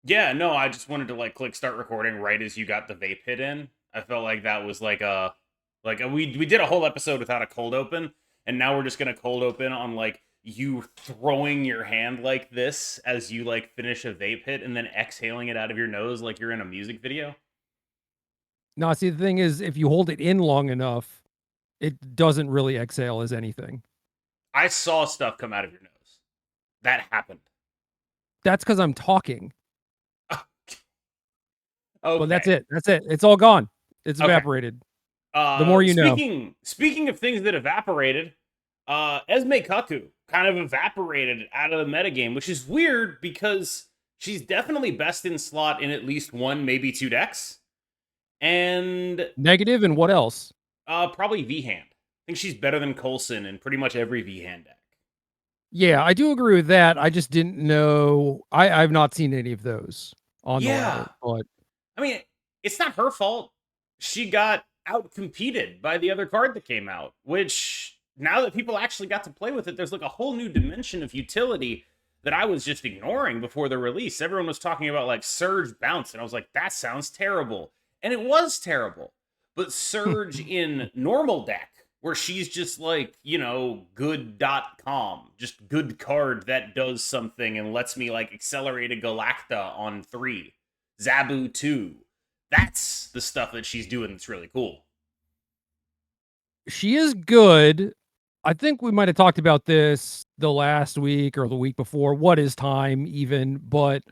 Yeah, no, I just wanted to like click start recording right as you got the vape hit in. I felt like that was we did a whole episode without a cold open, and now we're just gonna cold open on like you throwing your hand like this as you like finish a vape hit and then exhaling it out of your nose like you're in a music video. No, see, the thing is, if you hold it in long enough, it doesn't really exhale as anything. I saw stuff come out of your nose. That happened. That's because I'm talking, but that's Okay. it. That's it. It's all gone. It's Okay. evaporated. The more you know. Speaking of things that evaporated, Esme Kaku kind of evaporated out of the metagame, which is weird because she's definitely best in slot in at least one, maybe two decks. And Negative and what else? probably V hand. I think she's better than Coulson in pretty much every V hand deck. Yeah, I do agree with that. I just didn't know. I've not seen any of those on the Yeah. ladder, but I mean, it's not her fault. She got out competed by the other card that came out, which now that people actually got to play with it, there's like a whole new dimension of utility that I was just ignoring before the release. Everyone was talking about like Surge Bounce, and I was like, that sounds terrible. And it was terrible. But Surge in normal deck, where she's just like, good.com, just good card that does something and lets me like accelerate a Galacta on 3 Zabu 2. That's the stuff that she's doing that's really cool. she is good. I think we might have talked about this the last week or the week before. What is time even? But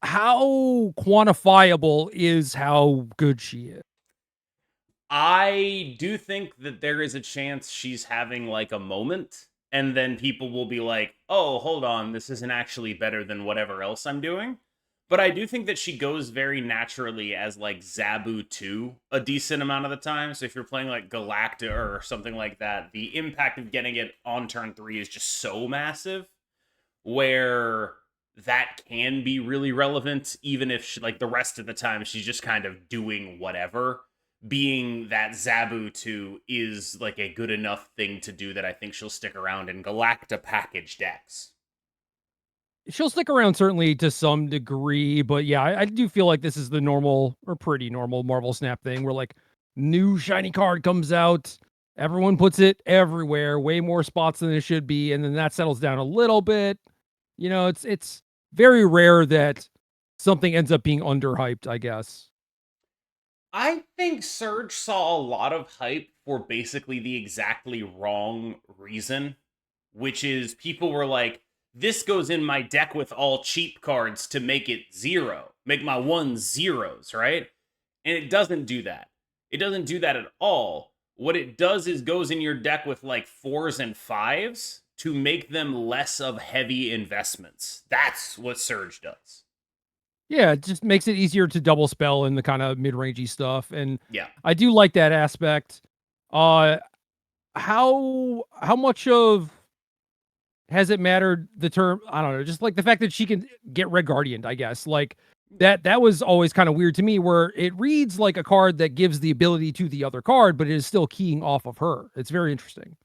how quantifiable is how good she is? I do think that there is a chance she's having like a moment, and then people will be like, oh, hold on, this isn't actually better than whatever else I'm doing. But I do think that she goes very naturally as like Zabu 2 a decent amount of the time. So if you're playing like Galacta or something like that, the impact of getting it on turn 3 is just so massive where that can be really relevant, even if she, like the rest of the time she's just kind of doing whatever. Being that Zabu 2 is like a good enough thing to do that I think she'll stick around in Galacta package decks. She'll stick around certainly to some degree, but yeah, I do feel like this is the normal or pretty normal Marvel Snap thing where like new shiny card comes out, everyone puts it everywhere, way more spots than it should be, and then that settles down a little bit. It's very rare that something ends up being underhyped, I guess. I think Surge saw a lot of hype for basically the exactly wrong reason, which is people were like, this goes in my deck with all cheap cards to make it zero, make my ones zeros, right? And it doesn't do that. It doesn't do that at all. What it does is goes in your deck with like fours and fives to make them less of heavy investments. That's what Surge does. Yeah, it just makes it easier to double spell in the kind of mid-rangey stuff, and Yeah. I do like that aspect. Uh, how much of has it mattered the term? I don't know, just like the fact that she can get Red Guardian, I guess. Like that was always kind of weird to me where it reads like a card that gives the ability to the other card, but it is still keying off of her. It's very interesting.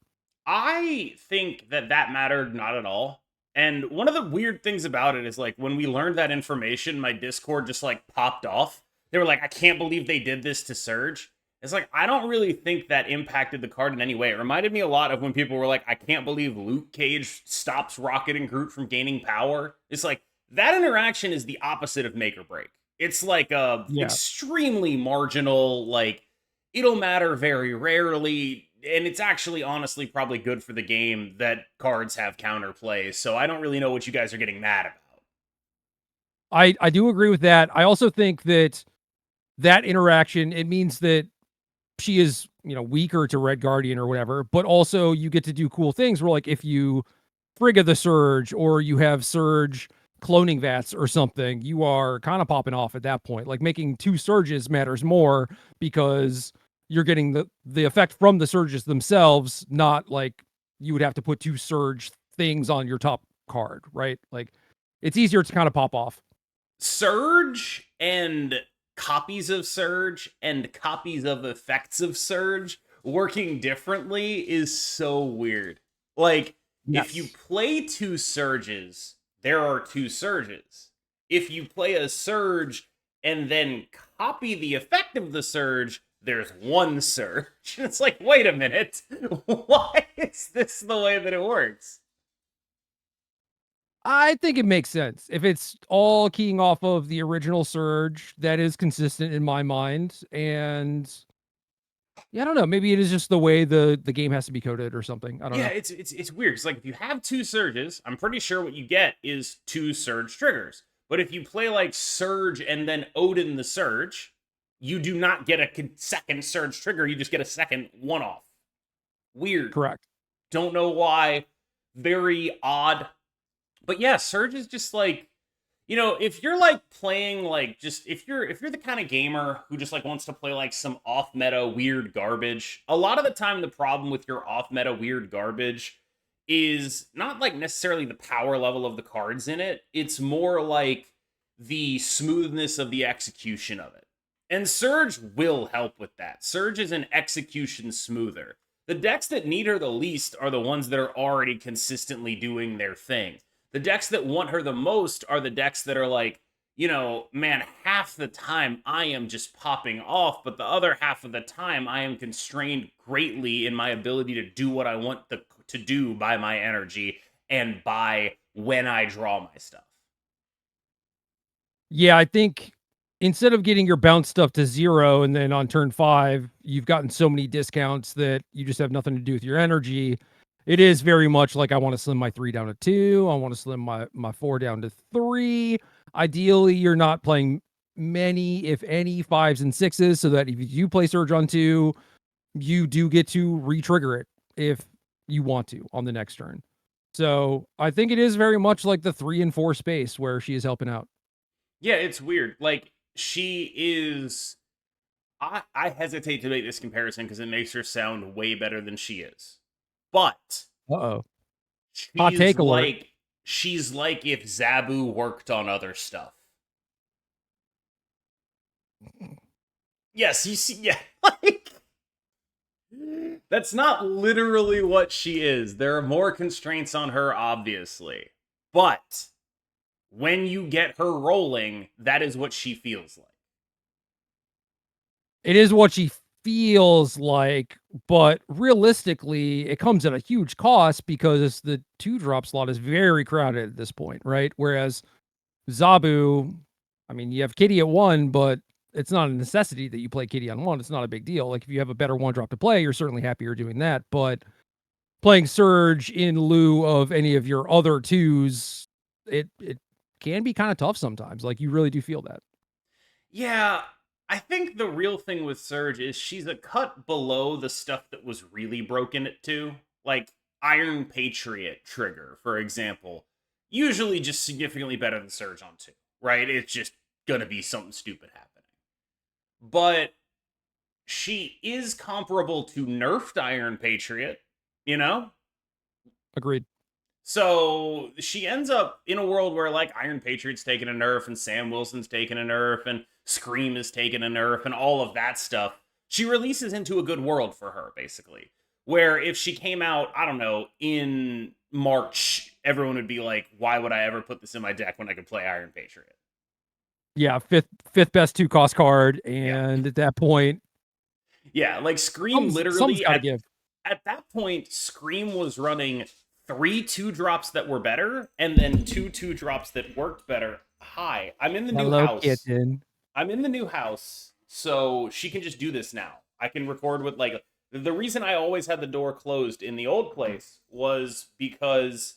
I think that that mattered not at all. And one of the weird things about it is like when we learned that information, my Discord just like popped off. They were like, I can't believe they did this to Surge. It's like, I don't really think that impacted the card in any way. It reminded me a lot of when people were like, I can't believe Luke Cage stops Rocket and Groot from gaining power. It's like, that interaction is the opposite of make or break. It's like a Yeah. extremely marginal, like, it'll matter very rarely, and it's actually honestly probably good for the game that cards have counterplay. So I don't really know what you guys are getting mad about. I do agree with that. I also think that that interaction it means that she is, weaker to Red Guardian or whatever, but also you get to do cool things where like if you Frigga the Surge or you have Surge cloning vats or something, you are kind of popping off at that point. Like making two surges matters more because you're getting the effect from the surges themselves, not like you would have to put two surge things on your top card, right? Like it's easier to kind of pop off. Surge and copies of Surge and copies of effects of Surge working differently is so weird. Like, if you Yes. play two Surges, there are two Surges. If you play a surge and then copy the effect of the surge, there's one surge. It's like, wait a minute. Why is this the way that it works? I think it makes sense. If it's all keying off of the original surge, that is consistent in my mind. And yeah, I don't know. Maybe it is just the way the game has to be coded or something. I don't Yeah, know. it's weird. It's like if you have two surges, I'm pretty sure what you get is two surge triggers. But if you play like Surge and then Odin the Surge, you do not get a second surge trigger. You just get a second one off. Weird. Correct. Don't know why. Very odd. But yeah, Surge is just like, if you're like playing like just if you're the kind of gamer who just like wants to play like some off meta weird garbage, a lot of the time the problem with your off meta weird garbage is not like necessarily the power level of the cards in it. It's more like the smoothness of the execution of it. And Surge will help with that. Surge is an execution smoother. The decks that need her the least are the ones that are already consistently doing their thing. The decks that want her the most are the decks that are like, man, half the time I am just popping off, but the other half of the time I am constrained greatly in my ability to do what I want to do by my energy and by when I draw my stuff. Yeah, I think instead of getting your bounce stuff to 0 and then on turn 5, you've gotten so many discounts that you just have nothing to do with your energy. It is very much like I want to slim my 3 down to 2. I want to slim my 4 down to 3. Ideally, you're not playing many, if any, 5s and 6s, so that if you do play Surge on 2, you do get to re-trigger it if you want to on the next turn. So I think it is very much like the 3 and 4 space where she is helping out. Yeah, it's weird. Like, she is. I hesitate to make this comparison because it makes her sound way better than she is. But Uh-oh. Hot she's take alert. like she's like if Zabu worked on other stuff. Yes, you see, yeah, like that's not literally what she is. There are more constraints on her, obviously. But when you get her rolling, that is what she feels like. It is what she feels like, but realistically, it comes at a huge cost because the 2-drop slot is very crowded at this point, right? Whereas Zabu, I mean, you have Kitty at 1, but it's not a necessity that you play Kitty on 1. It's not a big deal. Like, if you have a better 1-drop to play, you're certainly happier doing that. But playing Surge in lieu of any of your other 2s, it can be kind of tough sometimes. Like, you really do feel that. Yeah, I think the real thing with Surge is she's a cut below the stuff that was really broken it to. Like Iron Patriot trigger, for example. Usually just significantly better than Surge on 2, right? It's just gonna be something stupid happening. But she is comparable to nerfed Iron Patriot, you know? Agreed. So she ends up in a world where like Iron Patriot's taking a nerf and Sam Wilson's taking a nerf and Scream is taking a nerf and all of that stuff. She releases into a good world for her, basically. Where if she came out, I don't know, in March, everyone would be like, why would I ever put this in my deck when I could play Iron Patriot? Yeah, fifth best 2-cost card, Yeah. and at that point, Yeah, like Scream something's literally got to give. at that point, Scream was running 3 2-drops that were better, and then 2 2-drops that worked better. Hi, I'm in the new Hello, house. kitten. I'm in the new house, so she can just do this now. I can record with like the reason I always had the door closed in the old place was because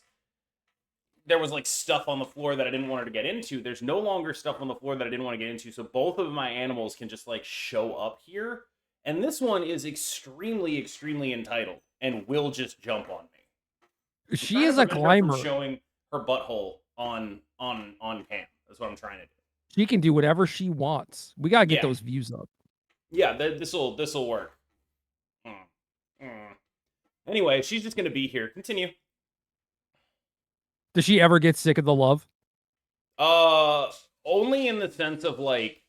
there was like stuff on the floor that I didn't want her to get into. There's no longer stuff on the floor that I didn't want to get into, so both of my animals can just like show up here. And this one is extremely, extremely entitled and will just jump on me. I'm She trying to is a prevent her from climber. showing her butthole on cam. That's what I'm trying to do. She can do whatever she wants. We gotta get Yeah, those views up. yeah. This'll work. Mm, mm. Anyway, she's just gonna be here. Continue. Does she ever get sick of the love? Uh, Only in the sense of like,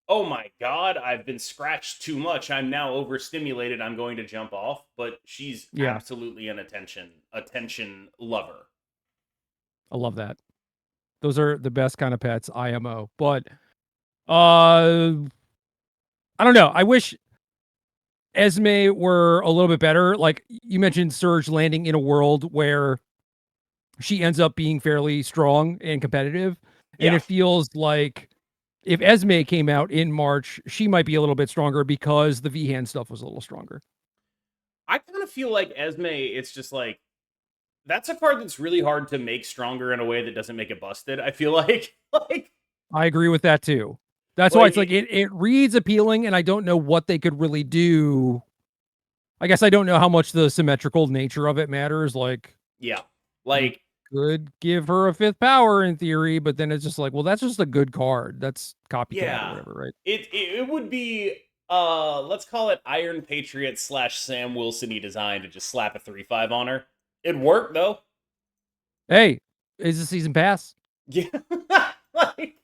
oh my god, I've been scratched too much. I'm now overstimulated. I'm going to jump off. But she's Yeah, absolutely an attention lover. I love that. Those are the best kind of pets, IMO. But I don't know. I wish Esme were a little bit better. Like you mentioned, Surge landing in a world where she ends up being fairly strong and competitive. And Yeah. it feels like if Esme came out in March, she might be a little bit stronger because the V-hand stuff was a little stronger. I kind of feel like Esme, it's just like that's a card that's really hard to make stronger in a way that doesn't make it busted. I feel like I agree with that too. That's why like it's like it reads appealing, and I don't know what they could really do. I guess I don't know how much the symmetrical nature of it matters. Like yeah. you Like could give her a fifth power in theory, but then it's just like, well, that's just a good card. That's copycat or yeah. whatever, right? It would be let's call it Iron Patriot slash Sam Wilson-y design to just slap a 3/5 on her. It'd work though. Hey, is the season pass? Yeah. Like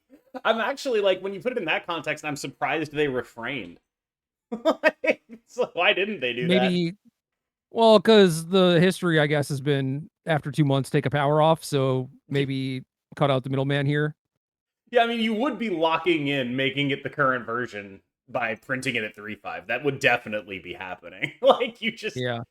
I'm actually like when you put it in that context, I'm surprised they refrained. Like, so why didn't they do that? Maybe, well, because the history, I guess, has been after 2 months, take a power off. So maybe cut out the middleman here. Yeah, I mean, you would be locking in making it the current version by printing it at 3/5. That would definitely be happening. Like you just Yeah.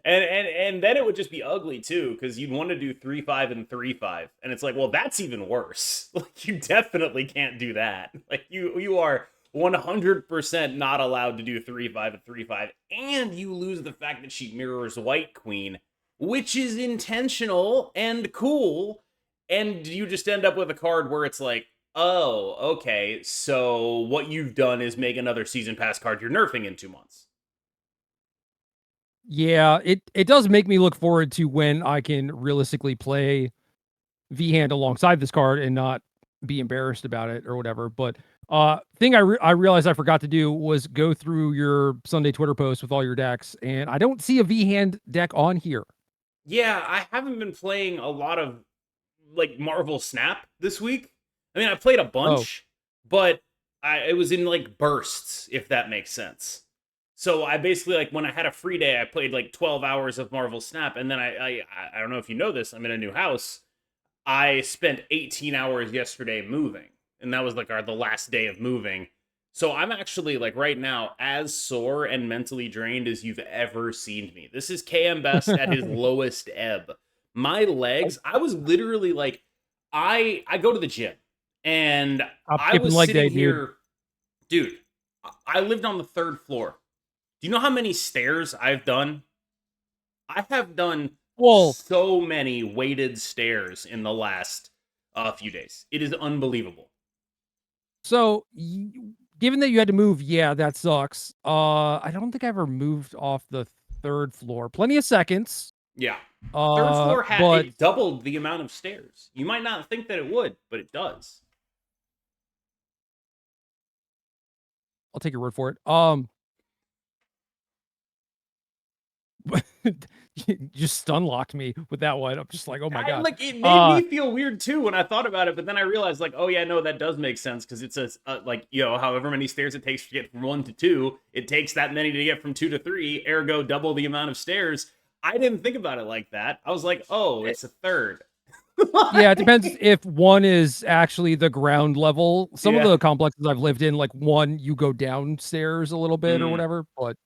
and then it would just be ugly too because you'd want to do 3/5 and 3/5, and it's like, well, that's even worse. Like you definitely can't do that. Like you are 100% not allowed to do 3/5 and 3/5, and you lose the fact that she mirrors White Queen, which is intentional and cool, and you just end up with a card where it's like, oh, okay, so what you've done is make another season pass card you're nerfing in 2 months. Yeah, it does make me look forward to when I can realistically play V-hand alongside this card and not be embarrassed about it or whatever. But thing I realized I forgot to do was go through your Sunday Twitter post with all your decks, and I don't see a V-hand deck on here. Yeah, I haven't been playing a lot of like Marvel Snap this week. I mean, I played a Oh, bunch, but it was in like bursts, if that makes sense. So I basically like when I had a free day, I played like 12 hours of Marvel Snap, and then I don't know if you know this, I'm in a new house. I spent 18 hours yesterday moving, and that was like the last day of moving. So I'm actually like right now as sore and mentally drained as you've ever seen me. This is KMBest at his lowest ebb. My legs, I was literally like I go to the gym and I'm I skipping was leg day, sitting dude. here, dude. I lived on the third floor. Do you know how many stairs I've done? I have done Well, so many weighted stairs in the last few days. It is unbelievable. so given that you had to move, yeah, that sucks. I don't think I ever moved off the third floor. Plenty of seconds. Yeah. Third floor But it doubled the amount of stairs. You might not think that it would, but it does. I'll take your word for it. You just stun locked me with that one. I'm just like, oh my I god. like it made me feel weird too when I thought about it, but then I realized like, oh yeah, no, that does make sense because it's like however many stairs it takes to get from 1 to 2, it takes that many to get from 2 to 3. Ergo, double the amount of stairs. I didn't think about it like that. I was like, oh, it's a third. Yeah, it depends if one is actually the ground level. Some of Yeah. the complexes I've lived in, like one, you go downstairs a little bit or Mm. whatever. But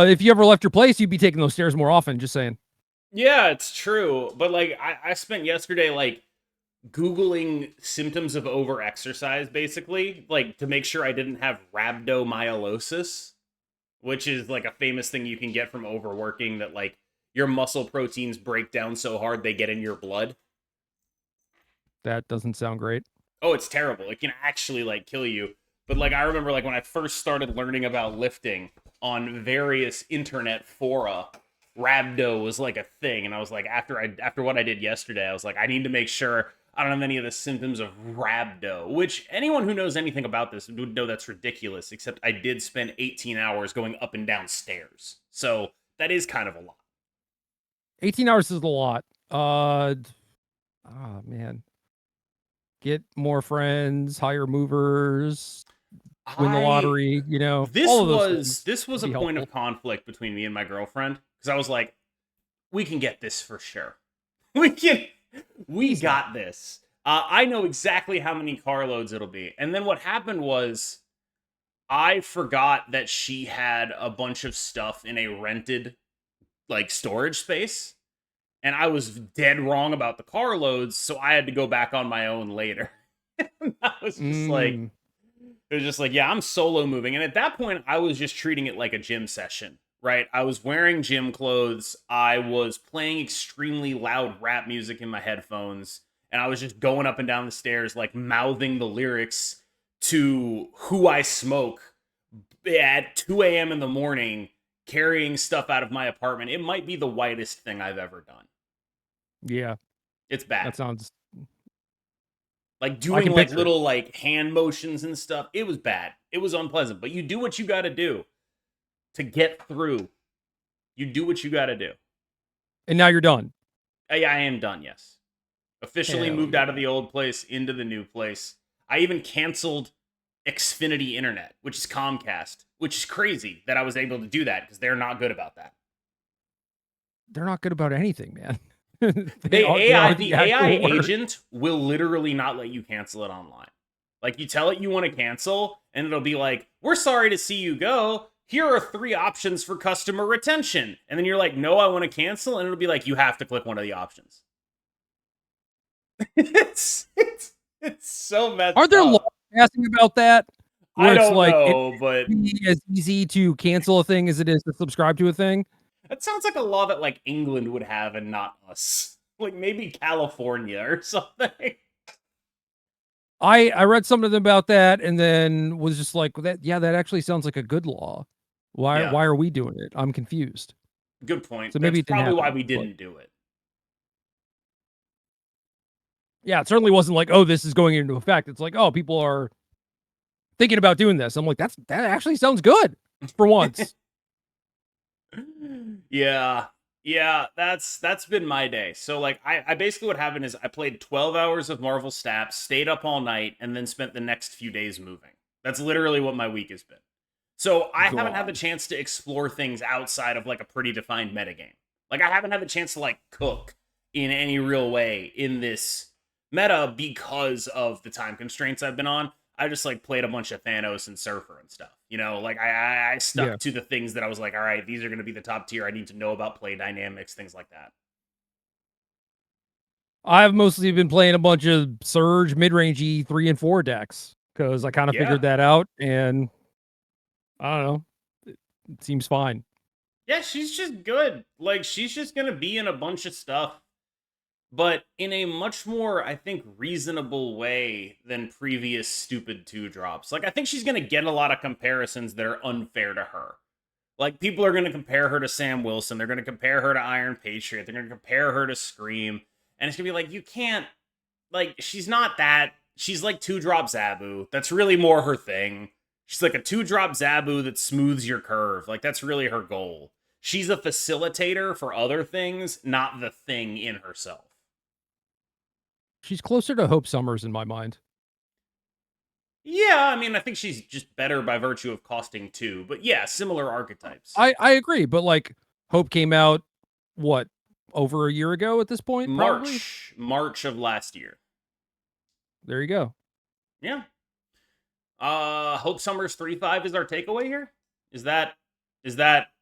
if you ever left your place, you'd be taking those stairs more often. Just saying. Yeah, it's true. But like I spent yesterday like Googling symptoms of overexercise, basically, like to make sure I didn't have rhabdomyolysis, which is like a famous thing you can get from overworking that like your muscle proteins break down so hard they get in your blood. That doesn't sound great. Oh, it's terrible. It can actually like kill you. But like I remember like when I first started learning about lifting on various internet fora, rhabdo was like a thing, and I was like after what I did yesterday, I was like I need to make sure I don't have any of the symptoms of rhabdo, which anyone who knows anything about this would know that's ridiculous, except I did spend 18 hours going up and down stairs. So that is kind of a lot. 18 hours is a lot. Oh man. Get more friends, hire movers, win the I lottery, all of those things this was would a be point helpful. of conflict between me and my girlfriend because I was like, we can get this for sure. We can We got this. I know exactly how many carloads it'll be. And then what happened was I forgot that she had a bunch of stuff in a rented like storage space. And I was dead wrong about the carloads, so I had to go back on my own later. And I was just like, Mm. it was just like, yeah, I'm solo moving. And at that point, I was just treating it like a gym session, right? I was wearing gym clothes. I was playing extremely loud rap music in my headphones. And I was just going up and down the stairs, like mouthing the lyrics to Who I Smoke at 2 a.m. in the morning, carrying stuff out of my apartment. It might be the whitest thing I've ever done. Yeah, It's bad. that sounds. Like I doing can like picture it. little like hand motions and stuff. It was bad. It was unpleasant. But you do what you got to do to get through. You do what you got to do. And now you're done. I am done. Yes, officially Hell moved out of yeah. the old place into the new place. I even canceled Xfinity Internet, which is Comcast, which is crazy that I was able to do that because they're not good about that. They're not good about anything, man. They They AI are the the AI actual worst. agent will literally not let you cancel it online. Like you tell it you want to cancel, and it'll be like, "We're sorry to see you go. Here are 3 options for customer retention." And then you're like, "No, I want to cancel," and it'll be like, "You have to click one of the options." It's so Are messed there laws up. passing about that? I Where it's don't like it know, but be as easy to cancel a thing as it is to subscribe to a thing? that sounds like a law that like England would have and not us. Like maybe California or something. I read something about that and then was just like, that yeah, that actually sounds like a good law. Yeah, Why are we doing it? I'm confused. good point. So maybe That's it didn't probably why happen, we but didn't do it. yeah, it certainly wasn't like, oh, this is going into effect. It's like, oh, people are thinking about doing this. I'm like, that actually sounds good for once. Yeah. Yeah, that's been my day. So like I basically what happened is I played 12 hours of Marvel Snaps, stayed up all night, and then spent the next few days moving. That's literally what my week has been. So I haven't had the God. chance to explore things outside of like a pretty defined metagame. Like I haven't had the chance to like cook in any real way in this meta because of the time constraints I've been on. I just like played a bunch of Thanos and Surfer and stuff. You know, like I Yeah. stuck to the things that I was like, all right, these are going to be the top tier. I need to know about play dynamics, things like that. I've mostly been playing a bunch of Surge mid-rangey 3 and 4 decks because I kind of figured Yeah, that out, and I don't know. It seems fine. yeah, she's just good. Like she's just going to be in a bunch of stuff, but in a much more, I think, reasonable way than previous stupid 2 drops. Like I think she's going to get a lot of comparisons that are unfair to her. Like people are going to compare her to Sam Wilson. They're going to compare her to Iron Patriot. They're going to compare her to Scream. And it's going to be like, you can't, like, she's not that. She's like 2-drop Zabu. That's really more her thing. She's like a 2-drop Zabu that smooths your curve. Like, that's really her goal. She's a facilitator for other things, not the thing in herself. She's closer to Hope Summers in my mind. Yeah, I mean, I think she's just better by virtue of costing 2. But yeah, similar archetypes. I agree, but like Hope came out what, over a year ago at this point, probably. March of last year. There you go. Yeah. Hope Summers 3-5 is our takeaway here. Is that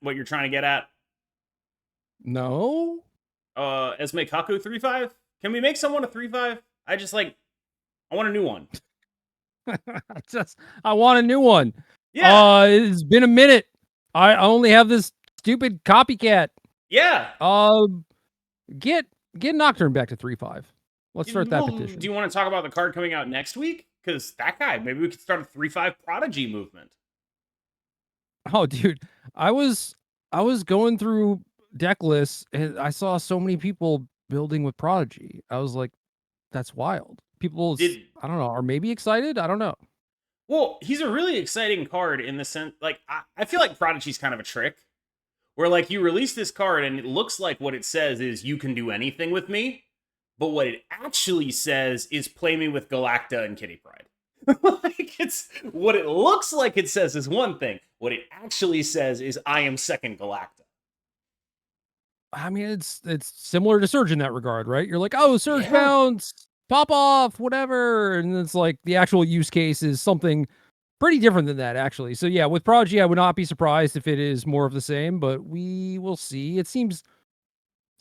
what you're trying to get at? No. Esme Kaku 3-5. Can we make someone a 3-5? I want a new one. I want a new one. Yeah, It's been a minute. I only have this stupid copycat. yeah. Uh, get Nocturne back to 3-5. Let's start that Well, do petition. you want to talk about the card coming out next week? Because that guy, maybe we could start a 3-5 Prodigy movement. Oh, dude, I was going through deck lists and I saw so many people building with Prodigy. I was like, that's wild. People, Did I don't know, are maybe excited. I don't know. Well, he's a really exciting card in the sense, like I feel like Prodigy's kind of a trick, where like you release this card and it looks like what it says is you can do anything with me, but what it actually says is play me with Galacta and Kitty Pryde. Like it's what it looks like it says is one thing. What it actually says is I am second Galacta. I mean, it's similar to Surge in that regard, right? You're like, oh, Surge Yeah. bounce, pop off, whatever, and it's like the actual use case is something pretty different than that, actually. So yeah, with Prodigy, I would not be surprised if it is more of the same, but we will see. It seems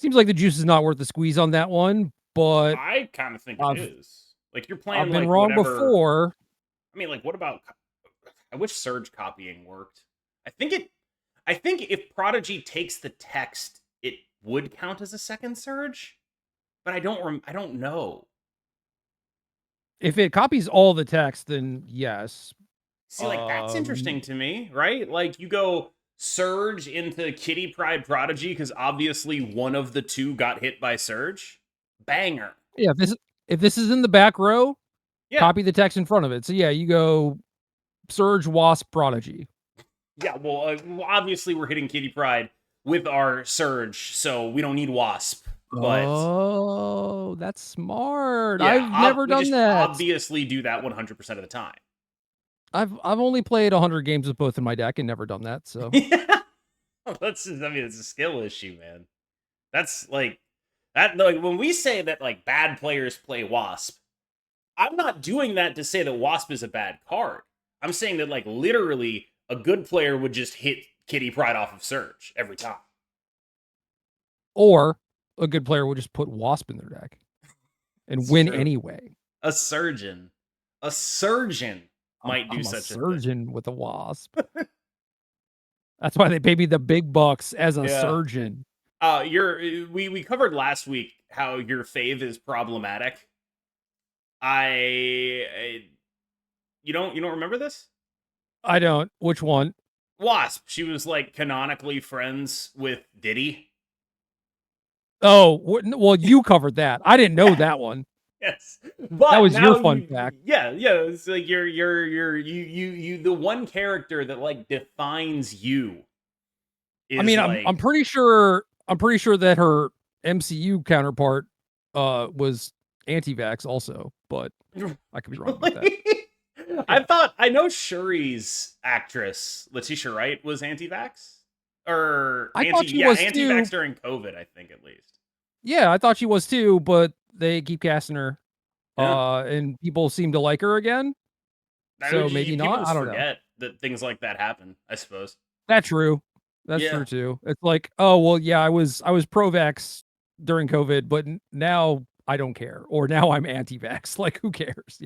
like the juice is not worth the squeeze on that one, but I kind of think it I've is. Like you're I've playing been like wrong whatever. before. I mean, like what about? I wish Surge copying worked. I think it. I think if Prodigy takes the text, it would count as a second Surge. But I don't know. If it copies all the text, then yes. See, like that's interesting Um, to me, right? Like you go Surge into Kitty Pride Prodigy because obviously one of the two got hit by Surge. Banger. yeah, if this is in the back row, Yeah. copy the text in front of it. So yeah, you go Surge, Wasp, Prodigy. Yeah, well, obviously we're hitting Kitty Pride with our Surge, so we don't need Wasp. But Oh, that's smart. yeah, I've never we done just that. obviously do that 100% of the time. I've only played 100 games with both in my deck and never done that. So Yeah, that's I mean, it's a skill issue, man. That's like that. Like when we say that, like bad players play Wasp, I'm not doing that to say that Wasp is a bad card. I'm saying that like literally a good player would just hit Kitty Pride off of Surge every time. or a good player would just put Wasp in their deck and It's win true. anyway. A surgeon, a surgeon might do I'm a such a thing. surgeon with a Wasp. That's why they pay me the big bucks as a Yeah. surgeon. We covered last week how your fave is problematic. I you don't remember this? I don't. Which one? Wasp. She was like canonically friends with Diddy. Oh, well, you covered that. I didn't know Yeah. that one. Yes. That But was your now fun fact. yeah, it's like you the one character that like defines you I is mean, like I'm pretty sure that her MCU counterpart was anti-vax also, but I could be wrong about that. I Yeah. thought I know Shuri's actress, Letitia Wright, was anti-vax. Or I thought she was anti-vax too. during COVID, I think at least. Yeah, I thought she was too, but they keep casting her. Yeah. And people seem to like her again. So maybe People not. I just don't know. forget that things like that happen, I suppose. That's true. That's Yeah. true too. It's like, oh well, yeah, I was pro-vax during COVID, but now I don't care, or now I'm anti-vax. Like, who cares?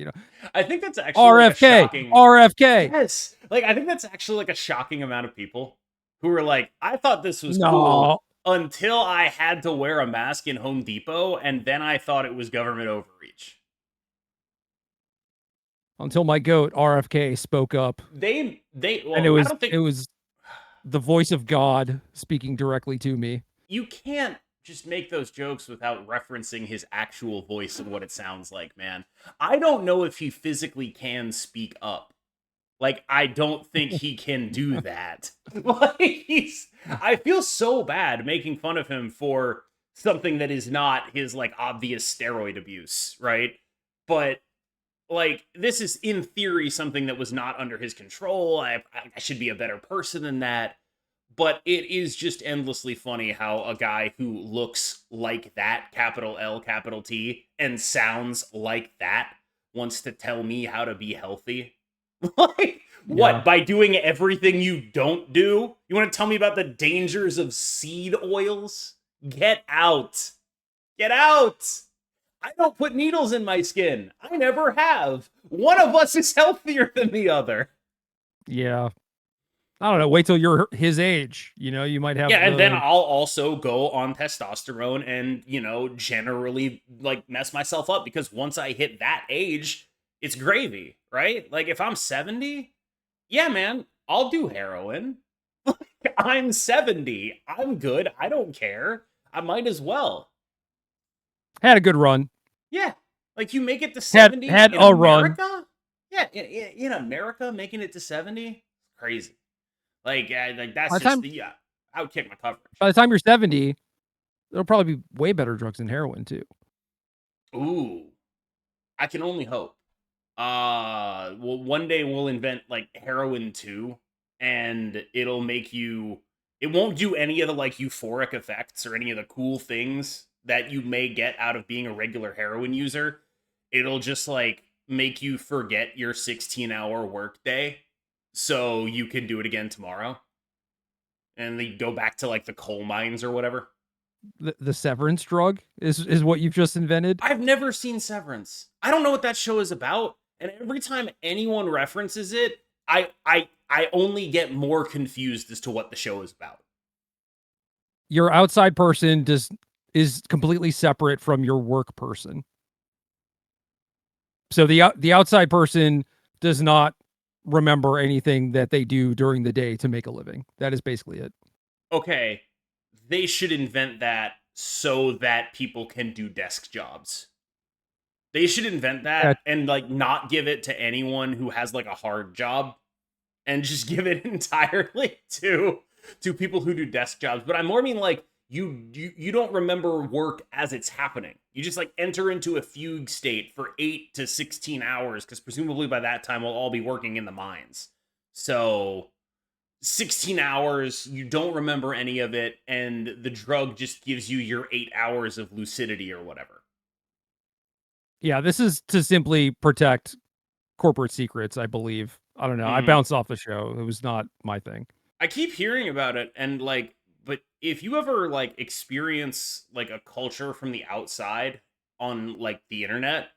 I think that's actually like a RFK, shocking. RFK. Yes. Like I think that's actually like a shocking amount of people who are like, I thought this was cool No, until I had to wear a mask in Home Depot and then I thought it was government overreach. until my goat RFK spoke up, and Well, I don't think it was the voice of God speaking directly to me. you can't just make those jokes without referencing his actual voice and what it sounds like, man. I don't know if he physically can speak up. Like, I don't think he can do that. Like, I feel so bad making fun of him for something that is not his, like, obvious steroid abuse, right? But, like, this is, in theory, something that was not under his control. I should be a better person than that. But it is just endlessly funny how a guy who looks like that, capital L, capital T, and sounds like that, wants to tell me how to be healthy. Like, Yeah, what? By doing everything you don't do? You want to tell me about the dangers of seed oils? Get out. Get out. I don't put needles in my skin. I never have. One of us is healthier than the other. yeah. I don't know. Wait till you're his age. You might Yeah, have and then the. I'll also go on testosterone and, generally like mess myself up because once I hit that age, it's gravy, right? Like if I'm 70, yeah, man, I'll do heroin. I'm 70. I'm good. I don't care. I might as well. Had a good run. Yeah. Like you make it to Had 70 had in a run. America? Yeah, in America, making it to 70? Crazy. Like By that's the just time the yeah. I would kick my coverage. by the time you're 70, there'll probably be way better drugs than heroin too. Ooh. I can only hope. Well, one day we'll invent like heroin 2 and it'll make you It won't do any of the like euphoric effects or any of the cool things that you may get out of being a regular heroin user. It'll just like make you forget your 16-hour workday so you can do it again tomorrow. And they go back to like the coal mines or whatever. The severance drug is what you've just invented. I've never seen Severance. I don't know what that show is about, and every time anyone references it, I only get more confused as to what the show is about. Your outside person is completely separate from your work person. So the outside person does not remember anything that they do during the day to make a living. That is basically it. Okay, they should invent that so that people can do desk jobs. They should invent Yeah, that and like not give it to anyone who has like a hard job and just give it entirely to people who do desk jobs. But I more mean like you don't remember work as it's happening. You just like enter into a fugue state for 8 to 16 hours because presumably by that time we'll all be working in the mines. So 16 hours, you don't remember any of it, and the drug just gives you your 8 hours of lucidity or whatever. yeah, this is to simply protect corporate secrets, I believe. I don't know. I Mm. bounced off the show. It was not my thing. I keep hearing about it, and like, but if you ever like experience like a culture from the outside on like the internet,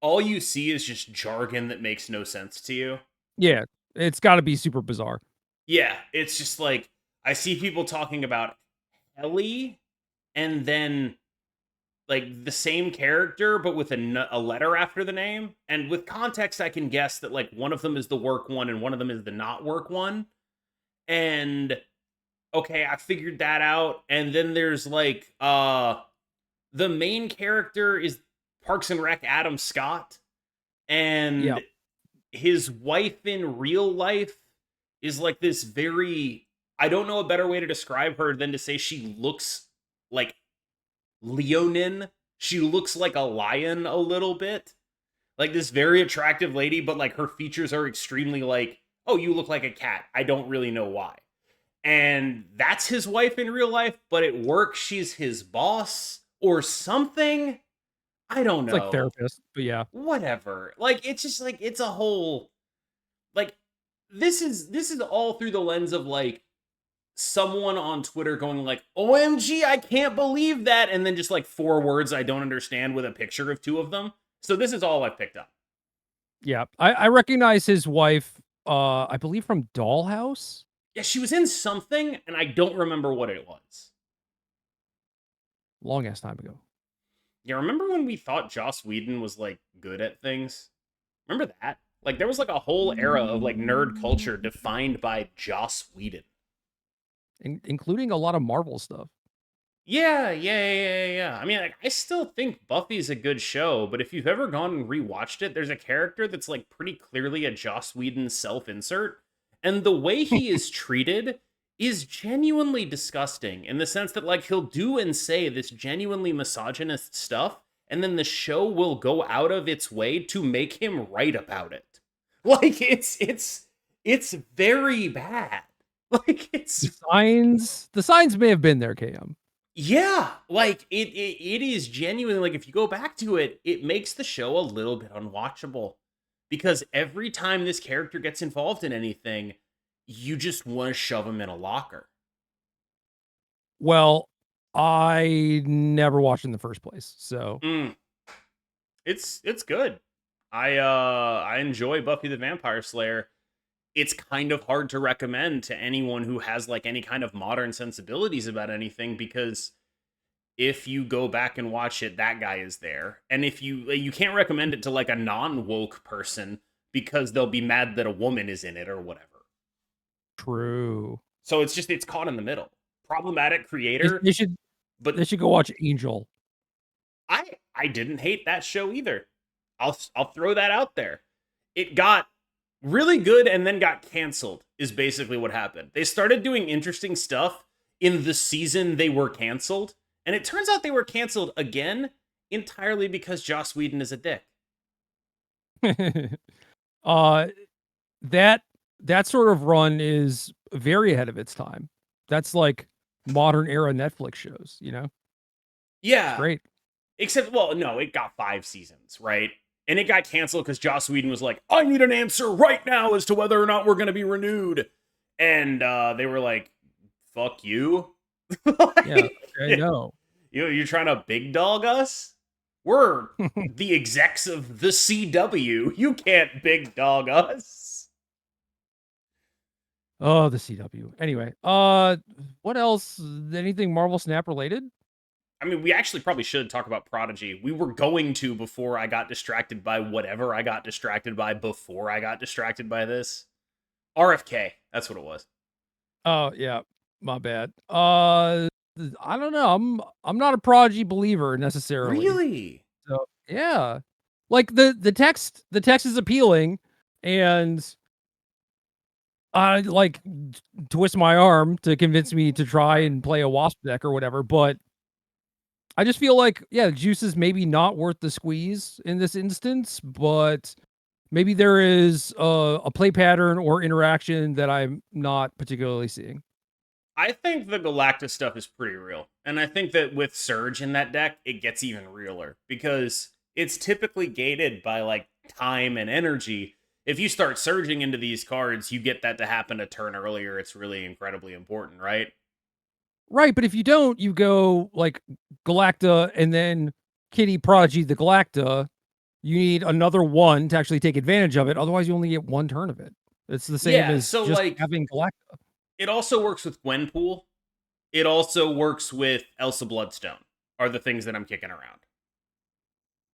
all you see is just jargon that makes no sense to you. Yeah, it's got to be super bizarre. Yeah, it's just like I see people talking about Ellie and then like the same character but with a letter after the name, and with context I can guess that like one of them is the work one and one of them is the not work one. And okay, I figured that out. And then there's like the main character is Parks and Rec Adam Scott, Yeah. and his wife in real life is like this very, I don't know a better way to describe her than to say she looks like leonine. She looks like a lion a little bit. Like this very attractive lady, but like her features are extremely like, oh, you look like a cat. I don't really know why. And that's his wife in real life, but at work she's his boss or something. I don't It's like know. therapist, but yeah. Whatever. Like it's just like it's a whole like this is all through the lens of like someone on Twitter going like, "OMG, I can't believe that," and then just like 4 words I don't understand with a picture of two of them. So this is all I've picked up. Yeah. I recognize his wife, I believe from Dollhouse. Yeah, she was in something and I don't remember what it was. Long ass time ago. Yeah, remember when we thought Joss Whedon was like good at things? Remember that? Like there was like a whole era of like nerd culture defined by Joss Whedon. Including a lot of Marvel stuff. Yeah. I mean, like, I still think Buffy's a good show, but if you've ever gone and rewatched it, there's a character that's like pretty clearly a Joss Whedon self-insert, and the way he is treated is genuinely disgusting in the sense that like he'll do and say this genuinely misogynist stuff, and then the show will go out of its way to make him right about it. Like it's very bad. Like it's The signs may have been there, KM. Yeah, like it is genuinely like if you go back to it, it makes the show a little bit unwatchable because every time this character gets involved in anything, you just want to shove him in a locker. Well, I never watched in the first place, so Mm, it's good. I enjoy Buffy the Vampire Slayer. It's kind of hard to recommend to anyone who has like any kind of modern sensibilities about anything because if you go back and watch it, that guy is there. And if you can't recommend it to like a non-woke person because they'll be mad that a woman is in it or whatever. true. So it's caught in the middle. Problematic They, creator, they should but they should go watch Angel. I didn't hate that show either. I'll throw that out there. It got really good and then got canceled is basically what happened. They started doing interesting stuff in the season they were canceled, and it turns out they were canceled again entirely because Joss Whedon is a dick. uh that that sort of run is very ahead of its time. That's like modern era Netflix shows, It's Yeah. great. Except, well, no, it got 5 seasons, right? And it got canceled because Joss Whedon was like, I need an answer right now as to whether or not we're going to be renewed. And they were like, fuck you. Yeah. Like, Okay, no. you're trying to big dog us? We're the execs of the CW. You can't big dog us. Oh, the CW. Anyway, what else? Anything Marvel Snap related? I mean, we actually probably should talk about Prodigy. We were going to before I got distracted by whatever I got distracted by before I got distracted by this. RFK. That's what it was. Oh, yeah. My bad. I don't know. I'm not a Prodigy believer necessarily. Really? So, yeah. Like the text is appealing, and I like twist my arm to convince me to try and play a Wasp deck or whatever, but I just feel like, yeah, juice is maybe not worth the squeeze in this instance, but maybe there is a play pattern or interaction that I'm not particularly seeing. I think the Galactus stuff is pretty real. And I think that with Surge in that deck, it gets even realer because it's typically gated by like time and energy. If you start surging into these cards, you get that to happen a turn earlier. It's really incredibly important, right? Right, but if you don't, you go like Galacta and then Kitty Prodigy the Galacta. You need another one to actually take advantage of it. Otherwise, you only get one turn of it. It's the same Yeah, as so just like having Galacta. it also works with Gwenpool. It also works with Elsa Bloodstone, are the things that I'm kicking around.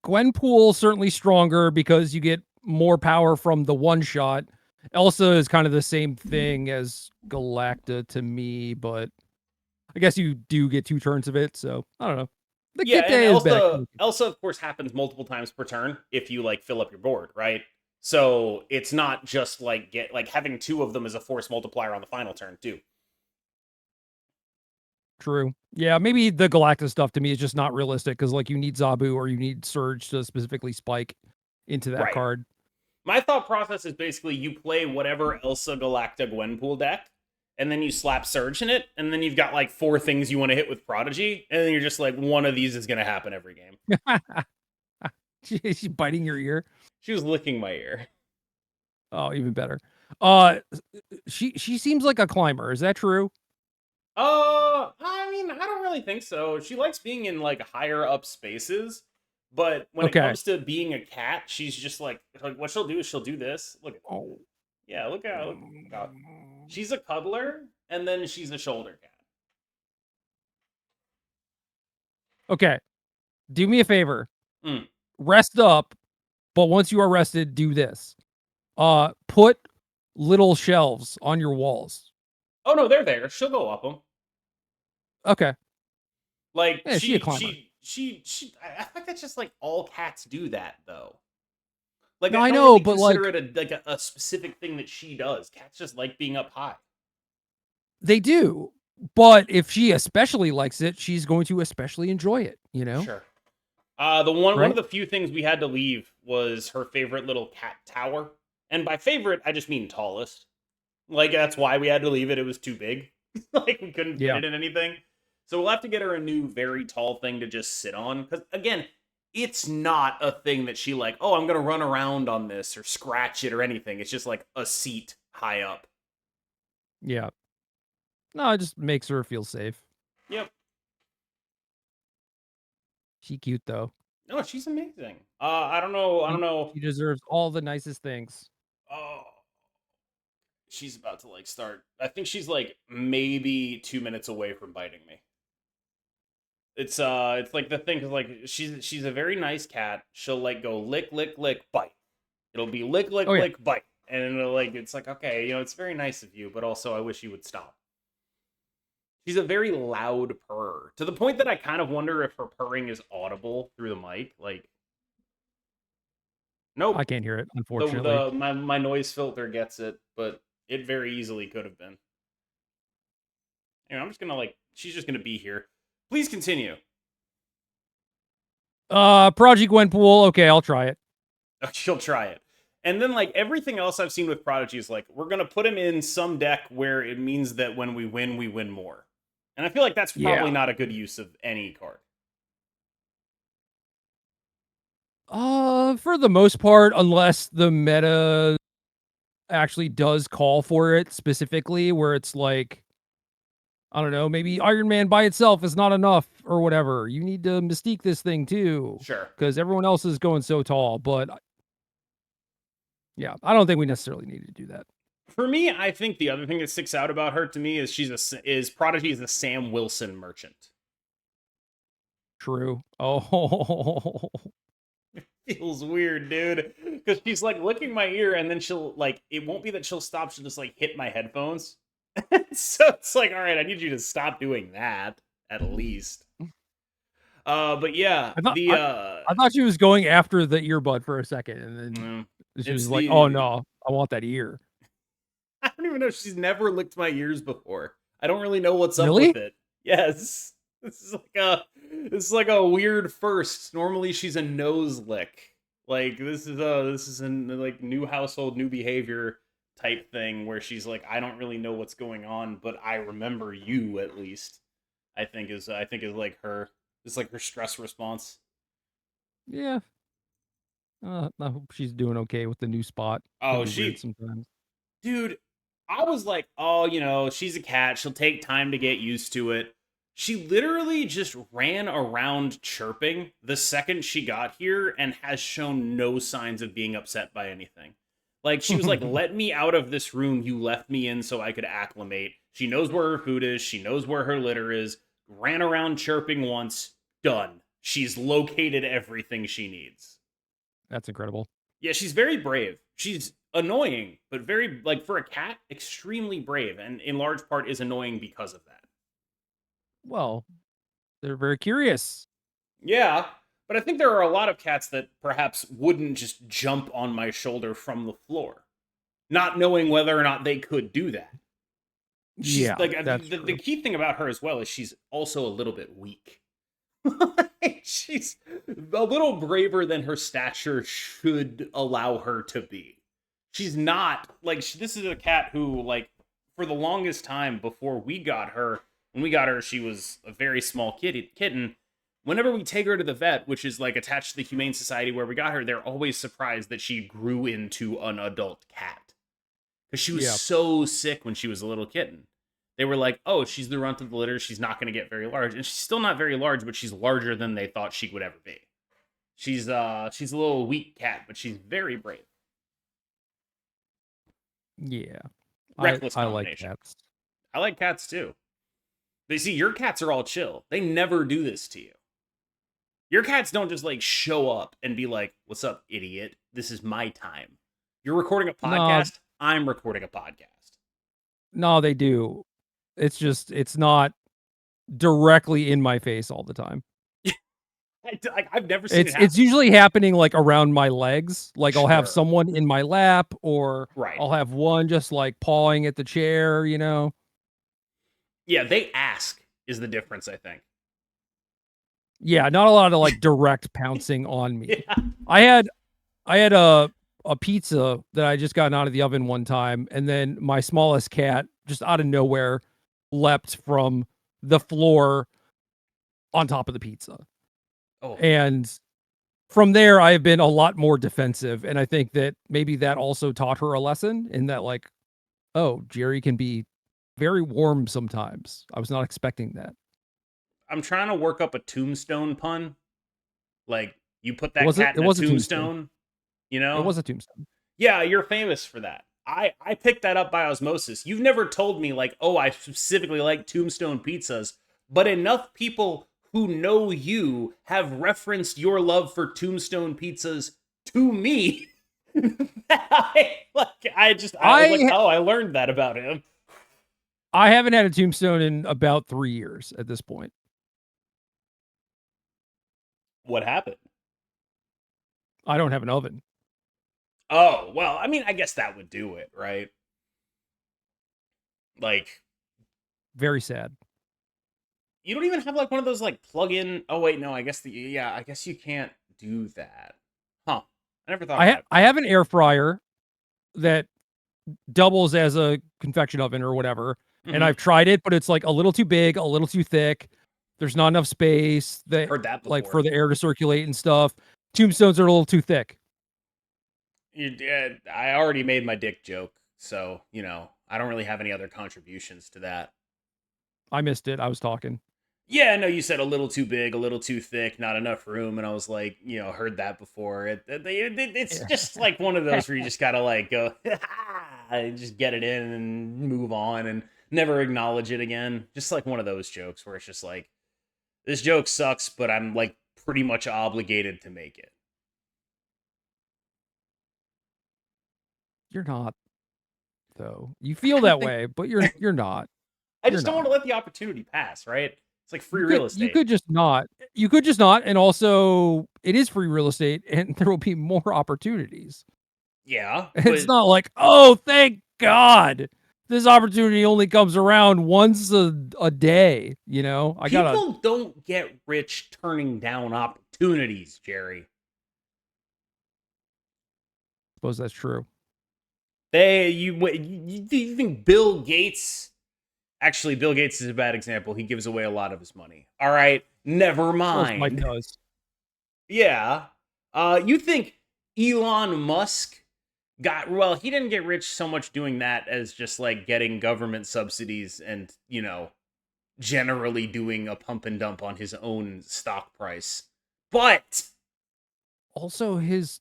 Gwenpool certainly stronger because you get more power from the one shot. Elsa is kind of the same thing as Galacta to me, but I guess you do get 2 turns of it, so I don't know. The Yeah, Kit and Day is back. Elsa of course happens multiple times per turn if you like fill up your board, right? So it's not just like get like having 2 of them as a force multiplier on the final turn too. True. Yeah, maybe the Galactus stuff to me is just not realistic because like you need Zabu or you need Surge to specifically spike into that Right. card. My thought process is basically you play whatever Elsa Galacta Gwenpool deck, and then you slap Surge in it, and then you've got like 4 things you want to hit with Prodigy, and then you're just like, one of these is going to happen every game. She's biting your ear. She was licking my ear. Oh, even better. Uh, she seems like a climber. Is that true? I mean, I don't really think so. She likes being in like higher up spaces, but when it Okay. comes to being a cat, she's just like what she'll do is she'll do this. Look at Oh. yeah, look out. She's a cuddler and then she's a shoulder cat. Okay. Do me a favor. Mm. Rest up, but once you are rested, do this. Put little shelves on your walls. Oh no, they're there. She'll go up them. Okay. Like Yeah, she a climber. I think that's just like all cats do that though. Like No, I I don't know, really but consider like it a specific thing that she does. Cats just like being up high. they do. But if she especially likes it, she's going to especially enjoy it, Sure. The one of Right? the few things we had to leave was her favorite little cat tower. And by favorite, I just mean tallest. Like that's why we had to leave it. It was too big. Like we couldn't fit Yeah. it in anything. So we'll have to get her a new very tall thing to just sit on. Because again, it's not a thing that she like, oh, I'm gonna run around on this or scratch it or anything. It's just like a seat high up. Yeah. No, it just makes her feel safe. Yep. She cute though. No, she's amazing. I don't know. I don't know. She deserves all the nicest things. Oh, she's about to like start. I think she's like maybe 2 minutes away from biting me. It's like the thing because like she's a very nice cat. She'll like go lick lick lick bite. It'll be lick lick Oh yeah. lick bite, and it'll, like it's like okay, it's very nice of you, but also I wish you would stop. She's a very loud purr to the point that I kind of wonder if her purring is audible through the mic. Like, nope. I can't hear it, The unfortunately. my noise filter gets it, but it very easily could have been. Anyway, I'm just gonna like she's just gonna be here. Please continue. Project Gwenpool. Okay, I'll try it. She'll try it. And then like everything else I've seen with Prodigy is like, we're gonna put him in some deck where it means that when we win more. And I feel like that's probably Yeah. not a good use of any card. For the most part, unless the meta actually does call for it specifically, where it's like, I don't know, maybe Iron Man by itself is not enough or whatever. You need to mystique this thing too, Sure. because everyone else is going so tall. But yeah, I don't think we necessarily need to do that. For me, I think the other thing that sticks out about her to me is is Prodigy is a Sam Wilson merchant. True. Oh, Feels weird, dude. Because she's like licking my ear, and then she'll like it won't be that she'll stop, she'll just like hit my headphones. So it's like, all right, I need you to stop doing that at least. But yeah, I thought the I thought she was going after the earbud for a second, and then she it's was like, "Oh the no, I want that ear." I don't even know. She's never licked my ears before. I don't really know what's up Really? with it. Yes, this is like a weird first. Normally, she's a nose lick. Like this is a like new household, new behavior type thing where she's like, I don't really know what's going on, but I remember you at least. I think is like her. It's like her stress response. Yeah. I hope she's doing okay with the new spot. Can Oh, be weird sometimes. dude, I was like, oh, she's a cat. She'll take time to get used to it. She literally just ran around chirping the second she got here and has shown no signs of being upset by anything. Like, she was like, let me out of this room you left me in so I could acclimate. She knows where her food is. She knows where her litter is. Ran around chirping once. Done. She's located everything she needs. That's incredible. Yeah, she's very brave. She's annoying, but very, like, for a cat, extremely brave, and in large part is annoying because of that. Well, they're very curious. Yeah, but I think there are a lot of cats that perhaps wouldn't just jump on my shoulder from the floor, not knowing whether or not they could do that. She's Yeah, like, that's the true. key thing about her as well is she's also a little bit weak. She's a little braver than her stature should allow her to be. She's not like this is a cat who like for the longest time before we got her, when we got her, she was a very small kitten. Whenever we take her to the vet, which is like attached to the Humane Society where we got her, they're always surprised that she grew into an adult cat because she was Yeah. so sick when she was a little kitten. They were like, "Oh, she's the runt of the litter. She's not going to get very large, and she's still not very large, but she's larger than they thought she would ever be." She's a little weak cat, but she's very brave. Yeah. Reckless I like combination. cats. I like cats too. They see your cats are all chill. They never do this to you. Your cats don't just like show up and be like, "What's up, idiot? This is my time." You're recording a No, podcast. I'm recording a podcast. no, they do. It's just it's not directly in my face all the time. I've never seen it happen. It's usually happening like around my legs. Like I'll have Sure. someone in my lap, or Right. I'll have one just like pawing at the chair, you know. Yeah, they ask is the difference, I think. Yeah, not a lot of like direct pouncing on me. Yeah. I had a pizza that I just gotten out of the oven one time, and then my smallest cat just out of nowhere leapt from the floor on top of the pizza. Oh, And from there I have been a lot more defensive, and I think that maybe that also taught her a lesson in that like, oh, Gerry can be very warm sometimes. I was not expecting that. I'm trying to work up a tombstone pun. Like you put that cat It in a was a tombstone. tombstone, you It know? was a tombstone. Yeah, you're famous for that. I picked that up by osmosis. You've never told me like, "Oh, I specifically like tombstone pizzas," but enough people who know you have referenced your love for tombstone pizzas to me. I was like, I "Oh, I learned that about him." I haven't had a tombstone in about 3 years at this point. What happened? I don't have an oven. Oh, well, I mean, I guess that would do it, right? Like Very sad. you don't even have like one of those like plug-in. Oh wait, no, I guess I guess you can't do that. Huh. I never thought about it. I have an air fryer that doubles as a convection oven or whatever, and Mm-hmm. I've tried it, but it's like a little too big, a little too thick. There's not enough space that Heard that like before. for the air to circulate and stuff. Tombstones are a little too thick. I already made my dick joke, so I don't really have any other contributions to that. I missed it. I was talking. Yeah, no, you said a little too big, a little too thick, not enough room, and I was like, heard that before. It's just like one of those where you just gotta like go, and just get it in and move on and never acknowledge it again. Just like one of those jokes where it's just like, this joke sucks, but I'm like pretty much obligated to make it. You're not, though. You feel I don't that think way, but you're not. I You're just don't want not. to let the opportunity pass, right? It's like free You real could you estate. could just not. You could just not, and also it is free real estate, and there will be more opportunities. Yeah, It's but not like, oh, thank God, this opportunity only comes around once a day. I gotta people don't get rich turning down opportunities, Jerry. suppose that's true. You think Bill Gates? Actually, Bill Gates is a bad example. He gives away a lot of his money. All right, never Suppose Mike mind. does. Yeah. You think Elon Musk got, well, he didn't get rich so much doing that as just like getting government subsidies and, generally doing a pump and dump on his own stock price. But Also, his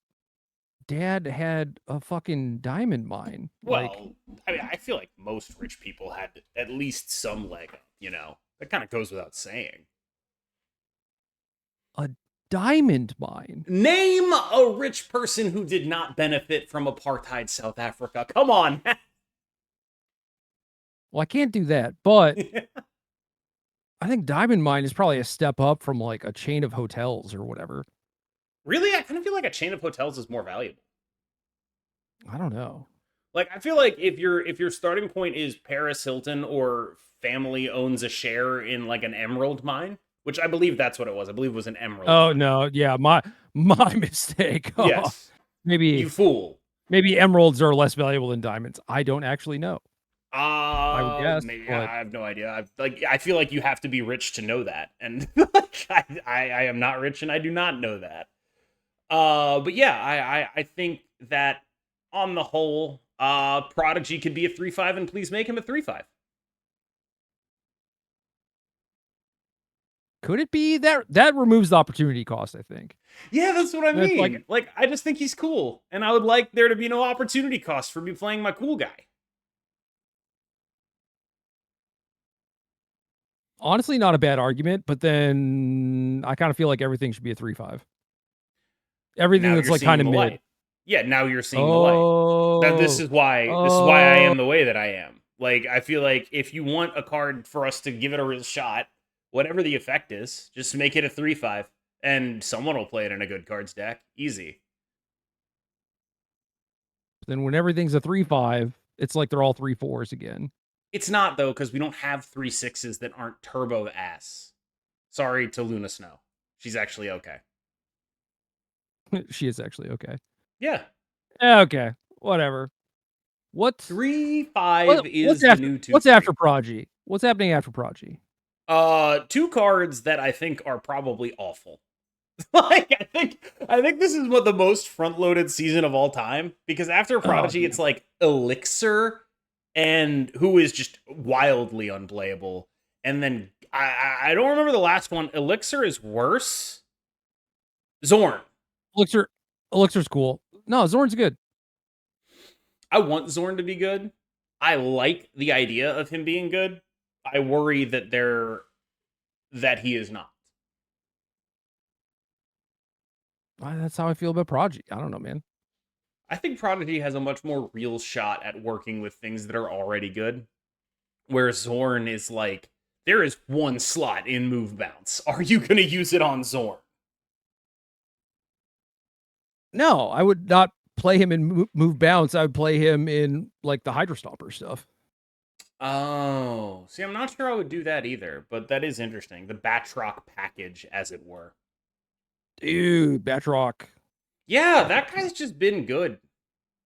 dad had a fucking diamond mine. Like well, I mean, I feel like most rich people had at least some leg up. That kind of goes without saying. a diamond mine. Name a rich person who did not benefit from apartheid South Africa. Come on. Well, I can't do that, but I think diamond mine is probably a step up from like a chain of hotels or whatever. Really, I kind of feel like a chain of hotels is more valuable. I don't know. Like, I feel like if your starting point is Paris Hilton or family owns a share in like an emerald mine, which I believe that's what it was. I believe it was an emerald Oh mine. no, yeah, my mistake. Oh, Yes, maybe you fool. maybe emeralds are less valuable than diamonds. I don't actually know. I would guess, Maybe but I have no idea. I feel like you have to be rich to know that, and like, I am not rich and I do not know that. But yeah, I think that on the whole, Prodigy could be a 3-5, and please make him a 3-5. could it be that removes the opportunity cost, I think. Yeah, that's what I And it's like mean. Like, I just think he's cool, and I would like there to be no opportunity cost for me playing my cool guy. honestly not a bad argument, but then I kind of feel like everything should be a 3-5. Everything Now that's you're like kind seeing of the mid. light. Yeah, now you're seeing the light. That this Oh, is why this is why I oh, am the way that I am. Like, I feel like if you want a card for us to give it a real shot, whatever the effect is, just make it a 3-5, and someone will play it in a good cards deck. Easy. then when everything's a 3-5, it's like they're all 3-4s again. It's not though, because we don't have 3-6s that aren't turbo ass. Sorry to Luna Snow. She's actually okay. She is actually okay. Yeah. Okay, whatever. What's 3-5 what's is the after new what's 2-3. after Prodigy? What's happening after Prodigy? Two cards that I think are probably awful. Like, I think this is what the most front-loaded season of all time, because after Oh, Prodigy yeah. it's like Elixir, and who is just wildly unplayable, and then I don't remember the last one. Elixir is worse. Zorn. Elixir Elixir's cool. No, Zorn's good. I want Zorn to be good. I like the idea of him being good. I worry that he is not. That's how I feel about Prodigy. I don't know, man. I think Prodigy has a much more real shot at working with things that are already good. Where Zorn is like, there is one slot in move bounce. Are you going to use it on Zorn? No, I would not play him in move bounce. I would play him in like the Hydro Stomper stuff. Oh, see, I'm not sure I would do that either, but that is interesting. The Batroc package, as it were. Dude, Batroc. Yeah, that guy's just been good.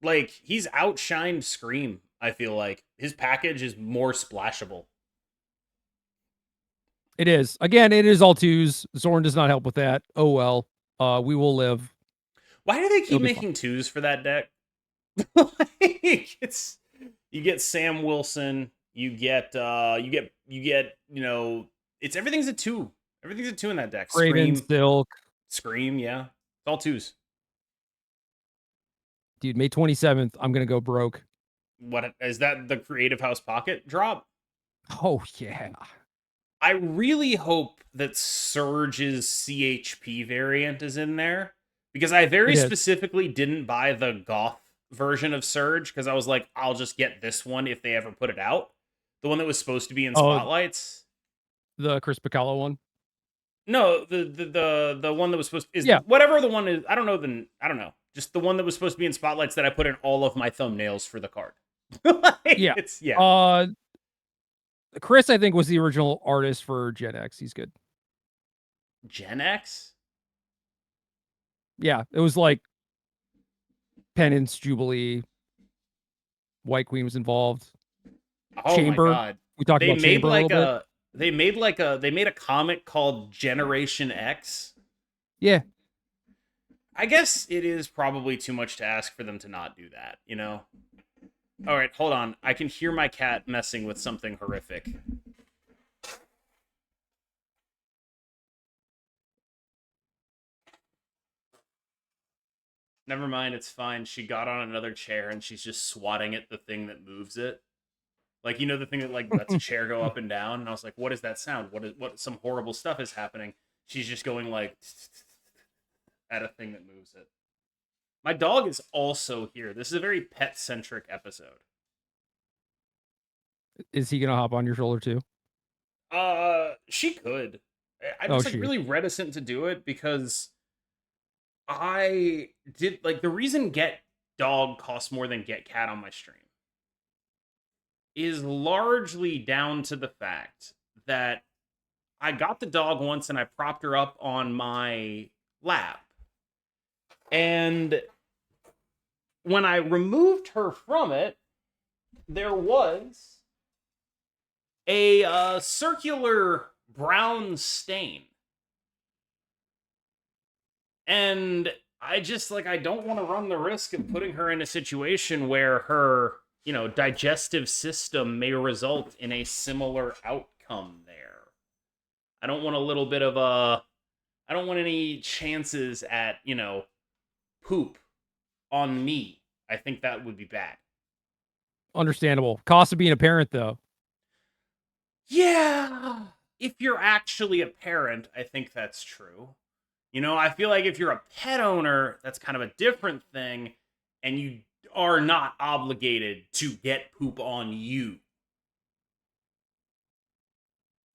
Like, he's outshined Scream, I feel like. His package is more splashable. It is. Again, it is all twos. Zorn does not help with that. Oh well. We will live. Why do they It'll keep be fun. making twos for that deck? Like, it's you get Sam Wilson, you know, it's everything's a two. Everything's a two in that deck. Craven, Silk. Scream, yeah. It's all twos. Dude, May 27th, I'm gonna go broke. What is that, the Creative House Pocket drop? Oh yeah. I really hope that Surge's CHP variant is in there, because I very It is. specifically didn't buy the Goth version of Surge because I was like, I'll just get this one if they ever put it out. The one that was supposed to be in Oh, Spotlights. the Chris Picallo one. No, the one that was supposed is Yeah. whatever the one is. I don't know. Just the one that was supposed to be in Spotlights that I put in all of my thumbnails for the card. Yeah. It's yeah. Chris, I think, was the original artist for Gen X. He's good. Gen X. Yeah, it was like Penance, Jubilee, White Queen was involved. Oh Chamber. my god. We talked about Chamber a little bit. They made a comic called Generation X. Yeah. I guess it is probably too much to ask for them to not do that, you know? All right, hold on. I can hear my cat messing with something horrific. Never mind, it's fine. She got on another chair and she's just swatting at the thing that moves it. Like, you know, the thing that like lets a chair go up and down. And I was like, what is that sound? What some horrible stuff is happening. She's just going like at a thing that moves it. My dog is also here. This is a very pet-centric episode. Is he gonna hop on your shoulder too? She could. I'm just like She. really reticent to do it because I did like the reason Get Dog costs more than Get Cat on my stream is largely down to the fact that I got the dog once and I propped her up on my lap. And when I removed her from it, there was a circular brown stain. And I just like I don't want to run the risk of putting her in a situation where her, you know, digestive system may result in a similar outcome there. I don't want a little bit of a I don't want any chances at, you know, poop on me. I think that would be bad. Understandable. Cost of being a parent though. Yeah. If you're actually a parent, I think that's true. You know, I feel like if you're a pet owner, that's kind of a different thing, and you are not obligated to get poop on you.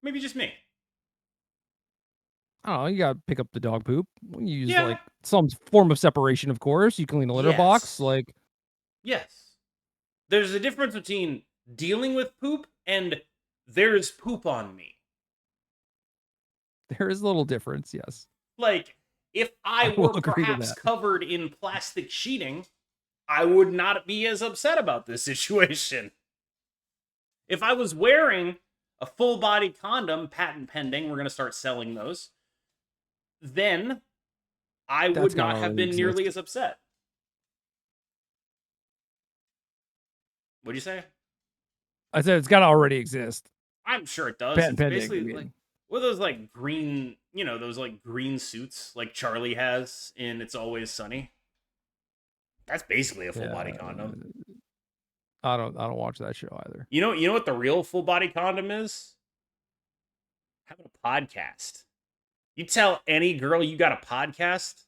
Maybe just me. I don't know, you gotta pick up the dog poop. You use Yeah. like some form of separation, of course. You clean a litter box, like Yes. There's a difference between dealing with poop and there's poop on me. there is a little difference, yes. Like, if I will were agree to perhaps that. covered in plastic sheeting, I would not be as upset about this situation. If I was wearing a full body condom, patent pending, we're going to start selling those, then I would not have been nearly as upset. What'd you say? I said it's gotta already exist. I'm sure it does. Patent It's pending, basically I mean. like what are those like green, you know, those like green suits like Charlie has in It's Always Sunny. That's basically a full body condom. I don't watch that show either. You know what the real full body condom is? Having a podcast. You tell any girl you got a podcast,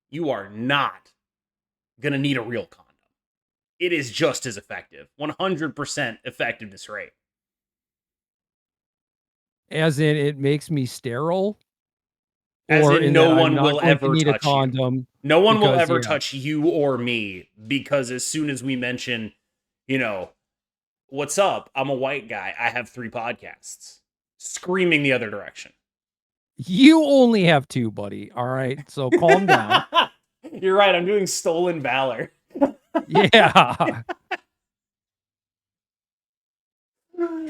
you are not gonna need a real condom. It is just as effective. 100% effectiveness rate. As in, it makes me sterile. As in no one will ever need a touch condom. you. No one will ever yeah. touch you or me because as soon as we mention, you know, what's up? I'm a white guy. I have 3 podcasts. Screaming the other direction. You only have 2, buddy. All right. So calm down. You're right. I'm doing stolen valor. Yeah.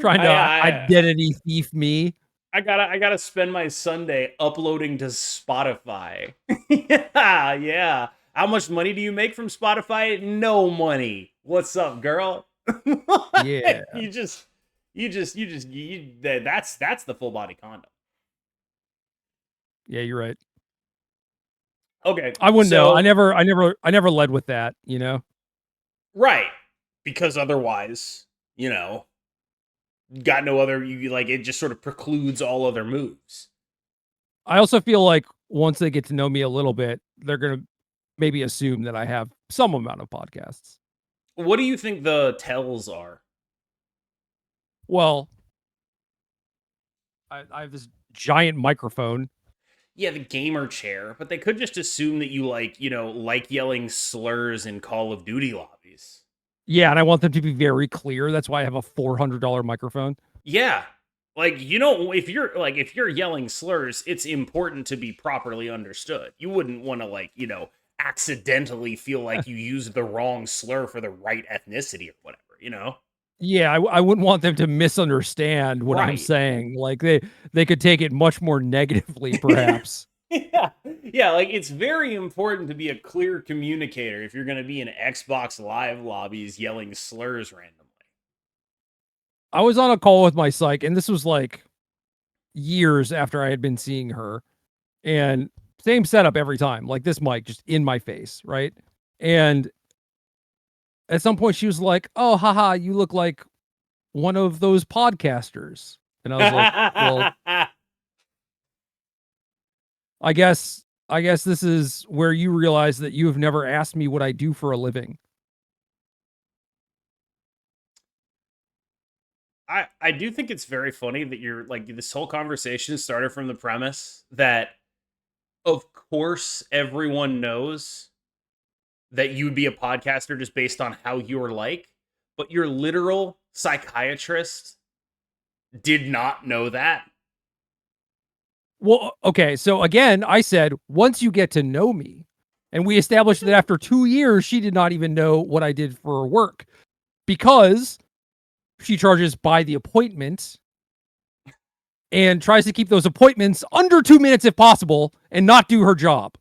Trying to I identity thief me. I gotta spend my Sunday uploading to Spotify. Yeah, yeah. How much money do you make from Spotify? No money. What's up, girl? Yeah. That's the full body condom. Yeah, you're right. Okay, I wouldn't know. so I never led with that, you know? right, because otherwise, got no other. You like it just sort of precludes all other moves. I also feel like once they get to know me a little bit, they're going to maybe assume that I have some amount of podcasts. What do you think the tells are? Well, I have this giant microphone. Yeah, the gamer chair, but they could just assume that you like yelling slurs in Call of Duty lobbies. Yeah, and I want them to be very clear. That's why I have a $400 microphone. Yeah. Like, if you're yelling slurs, it's important to be properly understood. You wouldn't want to accidentally feel like you used the wrong slur for the right ethnicity or whatever. Yeah, I wouldn't want them to misunderstand what I'm Right. saying. Like they could take it much more negatively, perhaps. Yeah. Yeah, like it's very important to be a clear communicator if you're going to be in Xbox Live lobbies yelling slurs randomly. I was on a call with my psych, and this was like years after I had been seeing her, and same setup every time, like this mic just in my face, right? And at some point she was like, "Oh, haha, you look like one of those podcasters." And I was like, "Well, I guess this is where you realize that you have never asked me what I do for a living." I do think it's very funny that you're like this whole conversation started from the premise that of course everyone knows that you would be a podcaster just based on how you're like, but your literal psychiatrist did not know that. Well, okay, so again, I said, "Once you get to know me." And we established that after 2 years, she did not even know what I did for work because she charges by the appointment and tries to keep those appointments under 2 minutes if possible and not do her job.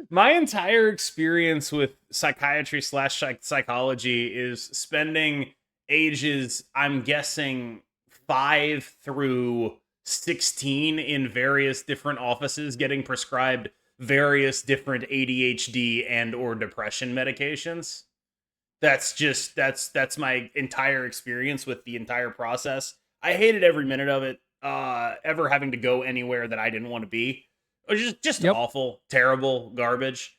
My entire experience with psychiatry slash psychology is spending ages, I'm guessing, 5 through 16 in various different offices getting prescribed various different ADHD and or depression medications. That's my entire experience with the entire process. I hated every minute of it. Ever having to go anywhere that I didn't want to be. It was just Yep. awful, terrible, garbage.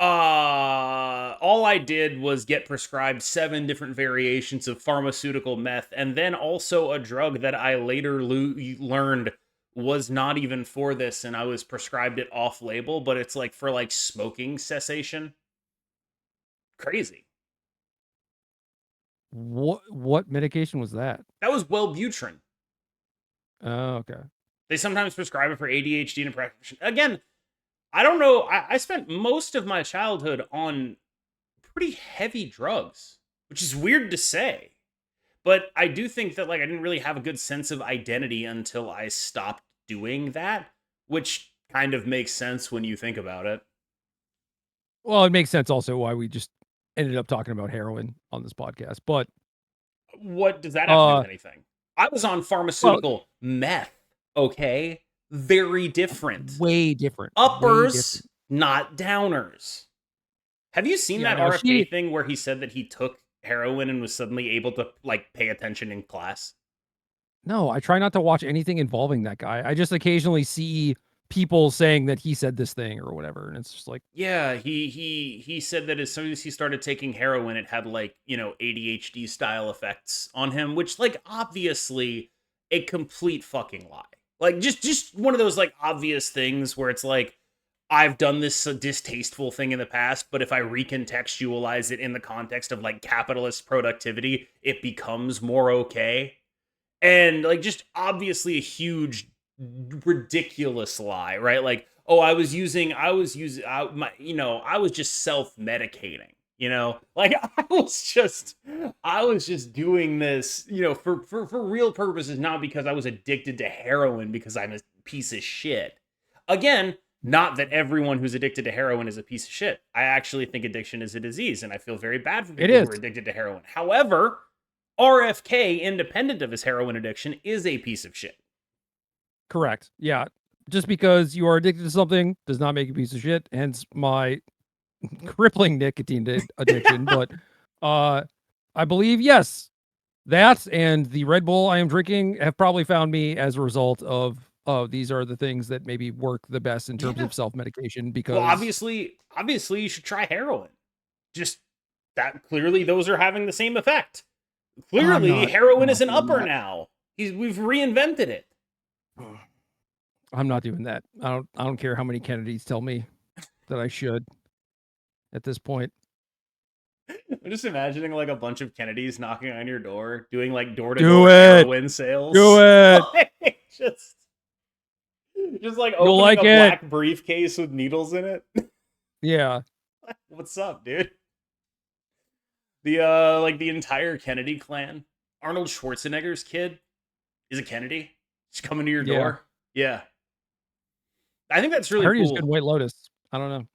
All I did was get prescribed 7 different variations of pharmaceutical meth, and then also a drug that I later learned was not even for this, and I was prescribed it off label, but it's like for like smoking cessation. Crazy. What medication was that? That was Wellbutrin. Oh, okay. They sometimes prescribe it for ADHD and depression. Again, I don't know. I spent most of my childhood on pretty heavy drugs, which is weird to say. But I do think that I didn't really have a good sense of identity until I stopped doing that, which kind of makes sense when you think about it. Well, it makes sense also why we just ended up talking about heroin on this podcast. But What does that have to do uh with anything? I was on well, pharmaceutical meth, okay? Very different. way different. Way Uppers, different. not downers. Have you seen Yeah, that no, RFK thing where he said that he took heroin and was suddenly able to pay attention in class? no, I try not to watch anything involving that guy. I just occasionally see people saying that he said this thing or whatever, and it's just like, Yeah, he said that as soon as he started taking heroin, it had ADHD style effects on him, which obviously a complete fucking lie. Just one of those obvious things where it's like I've done this distasteful thing in the past, but if I recontextualize it in the context of capitalist productivity, it becomes more okay. And just obviously a huge ridiculous lie, right? oh, I was just self-medicating, like I was just doing this, for real purposes, not because I was addicted to heroin because I'm a piece of shit. Again, not that everyone who's addicted to heroin is a piece of shit. I actually think addiction is a disease, and I feel very bad for It people who is. are addicted to heroin. However, RFK, independent of his heroin addiction, is a piece of shit. Correct. Yeah. Just because you are addicted to something does not make you a piece of shit. Hence my crippling nicotine addiction. But I believe, yes, that and the Red Bull I am drinking have probably found me as a result of these are the things that maybe work the best in terms Yeah. of self-medication, Well, because obviously, you should try heroin. Just that clearly, those are having the same effect. I'm Clearly, not heroin I'm is not an doing upper that. now. We've reinvented it. I'm not doing that. I don't care how many Kennedys tell me that I should at this point. I'm just imagining like a bunch of Kennedys knocking on your door, doing like door to Do door it. heroin Do sales. it. Like, just like You'll opening like a it. black briefcase with needles in it. Yeah. What's up, dude? The like the entire Kennedy clan. Arnold Schwarzenegger's kid is a Kennedy. He's coming to your Yeah. door. Yeah. I think that's I really heard he was good cool. White Lotus. I don't know.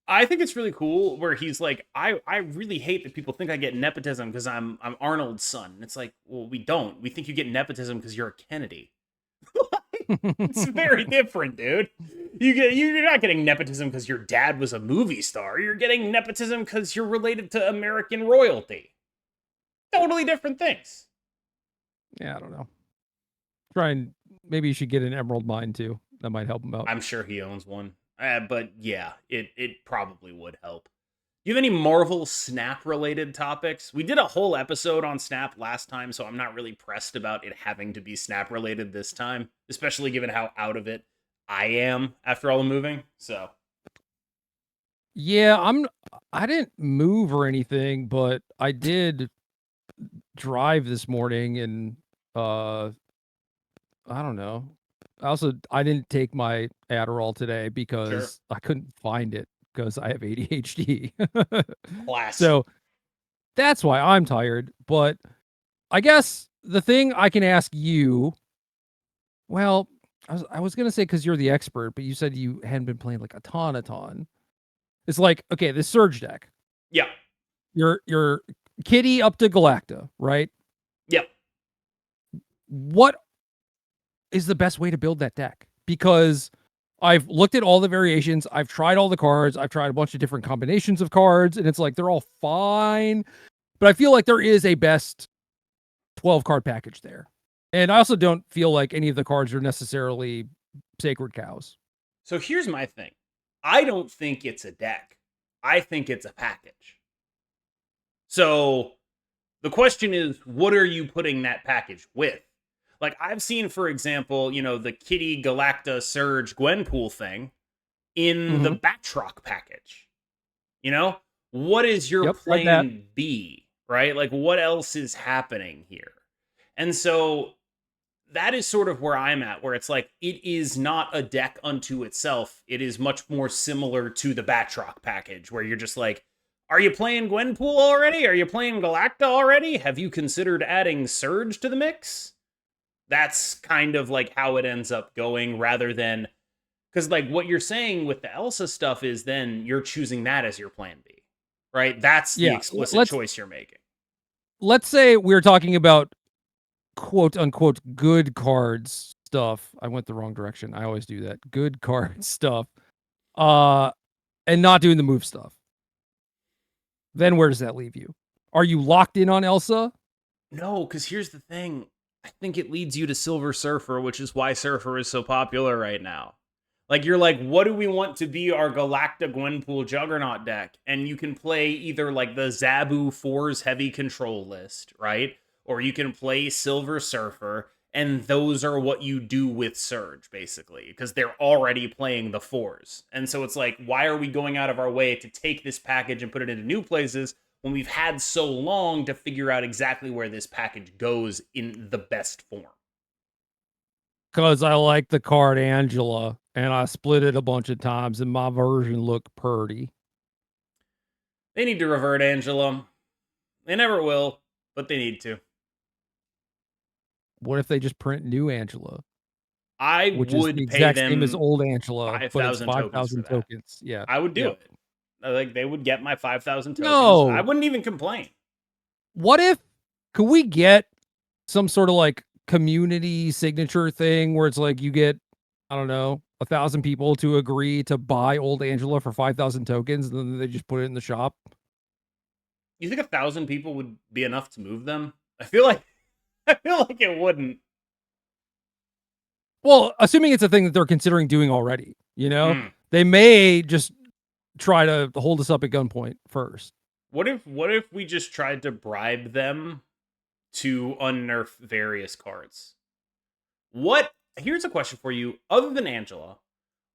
I think it's really cool where he's like, I really hate that people think I get nepotism because I'm Arnold's son. And it's like, well, we don't. We think you get nepotism because you're a Kennedy. It's very different, dude. You're not getting nepotism because your dad was a movie star. You're getting nepotism because you're related to American royalty. Totally different things. Yeah, I don't know. Try and maybe you should get an emerald mine too. That might help him out. I'm sure he owns one. But yeah, it probably would help. Do you have any Marvel Snap related topics? We did a whole episode on Snap last time, so I'm not really pressed about it having to be Snap related this time, especially given how out of it I am after all the moving. So, Yeah, I didn't move or anything, but I did drive this morning and I don't know. I didn't take my Adderall today sure. because I couldn't find it because I have ADHD. Classic. So that's why I'm tired. But I guess the thing I can ask you, well, I was gonna say because you're the expert, but you said you hadn't been playing like a ton. It's like, okay, this Surge deck. Yeah. Your Kitty up to Galacta, right? Yep. What is the best way to build that deck? Because I've looked at all the variations, I've tried all the cards, I've tried a bunch of different combinations of cards, and it's like they're all fine. But I feel like there is a best 12 card package there. And I also don't feel like any of the cards are necessarily sacred cows. So here's my thing. I don't think it's a deck. I think it's a package. So the question is, what are you putting that package with? Like I've seen, for example, the Kitty Galacta Surge Gwenpool thing in the Mm-hmm. Batroc package. What is your Yep, read that. plan B, right? Like what else is happening here? And so that is sort of where I'm at, where it's like it is not a deck unto itself. It is much more similar to the Batroc package, where you're just like, are you playing Gwenpool already? Are you playing Galacta already? Have you considered adding Surge to the mix? That's kind of like how it ends up going, rather than because like what you're saying with the Elsa stuff is then you're choosing that as your plan B, right? That's the Yeah, explicit choice you're making. let's say we're talking about quote unquote good cards stuff. I went the wrong direction. I always do that. Good card stuff. Uh and not doing the move stuff. Then where does that leave you? Are you locked in on Elsa? No, because here's the thing. I think it leads you to Silver Surfer, which is why Surfer is so popular right now. Like, you're like, what do we want to be our Galacta Gwenpool Juggernaut deck? And you can play either like the Zabu 4's heavy control list, right? Or you can play Silver Surfer, and those are what you do with Surge, basically, because they're already playing the 4s. And so it's like, why are we going out of our way to take this package and put it into new places when we've had so long to figure out exactly where this package goes in the best form? Because I like the card Angela, and I split it a bunch of times, and my version looked purty. They need to revert Angela. They never will, but they need to. What if they just print new Angela, I which is the would pay exact same as them old Angela, but it's 5,000 tokens for 5,000 that. tokens. Yeah. I would do Yep. it. Like they would get my 5,000 tokens. I No. wouldn't even complain. What if could we get some sort of like community signature thing where it's like you get, I don't know, 1,000 people to agree to buy old Angela for 5,000 tokens, and then they just put it in the shop? You think 1,000 people would be enough to move them? I feel like it wouldn't. Well, assuming it's a thing that they're considering doing already, you know, Mm. they may just try to hold us up at gunpoint first. What if we just tried to bribe them to unnerf various cards? Here's a question for you. Other than Angela,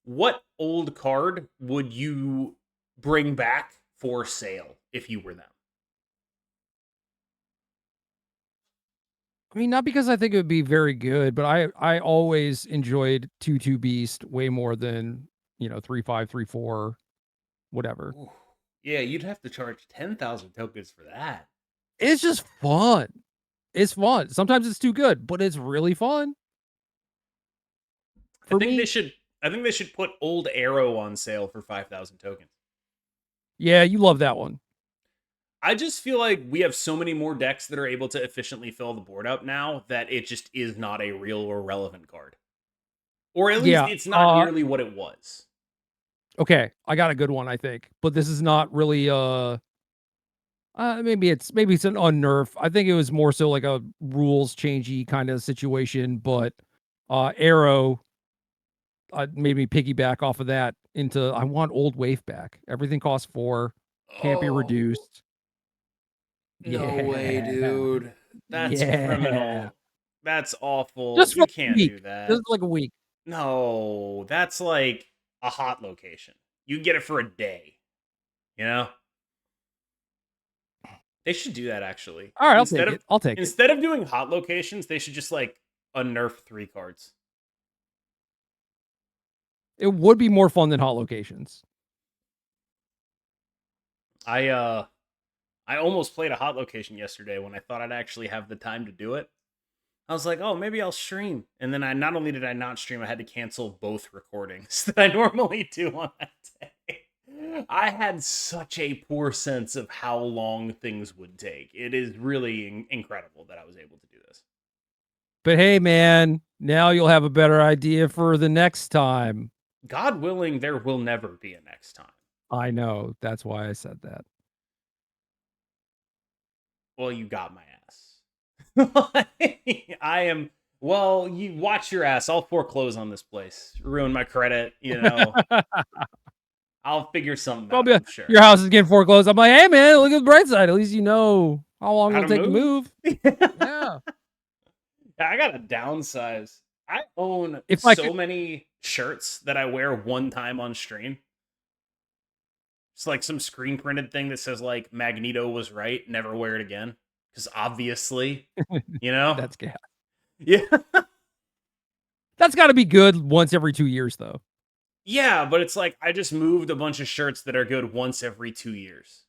what old card would you bring back for sale if you were them? I mean, not because I think it would be very good, but I always enjoyed 2/2 Beast way more than, 3/5, 3/4, whatever. Ooh. Yeah, you'd have to charge 10,000 tokens for that. It's just fun. It's fun. Sometimes it's too good, but it's really fun. I For think they me, should I think they should put Old Arrow on sale for 5,000 tokens. yeah, you love that one. I just feel like we have so many more decks that are able to efficiently fill the board up now that it just is not a real or relevant card. Or at least Yeah, it's not nearly what it was. okay, I got a good one, I think, but this is not really, maybe it's an unnerf. I think it was more so like a rules changey kind of situation, but, Arrow, made me piggyback off of that into I want old Waif back. Everything costs 4, can't be Oh, reduced. no way, Yeah. dude. That's Yeah. criminal. That's awful. Just for You a can't week. do that. Just like a week. No, that's like a hot location. You get it for a day. You know? They should do that actually. Alright, I'll take it. I'll take it. Instead of doing hot locations, they should just like unnerf 3 cards. It would be more fun than hot locations. I almost played a hot location yesterday when I thought I'd actually have the time to do it. I was like, oh, maybe I'll stream. And then I not only did I not stream, I had to cancel both recordings that I normally do on that day. I had such a poor sense of how long things would take. It is really incredible that I was able to do this. But hey, man, now you'll have a better idea for the next time. God willing, there will never be a next time. I know. That's why I said that. Well, you got my ass. I am. Well, you watch your ass. I'll foreclose on this place. Ruin my credit. I'll figure something out. I'm sure. Your house is getting foreclosed. I'm like, hey, man, look at the bright side. At least you know how long it'll take to move. Yeah. I gotta downsize. I own many shirts that I wear one time on stream. It's like some screen printed thing that says like Magneto was right, never wear it again. Because obviously, That's gas. Yeah. That's gotta be good once every 2 years though. Yeah, but it's like I just moved a bunch of shirts that are good once every 2 years.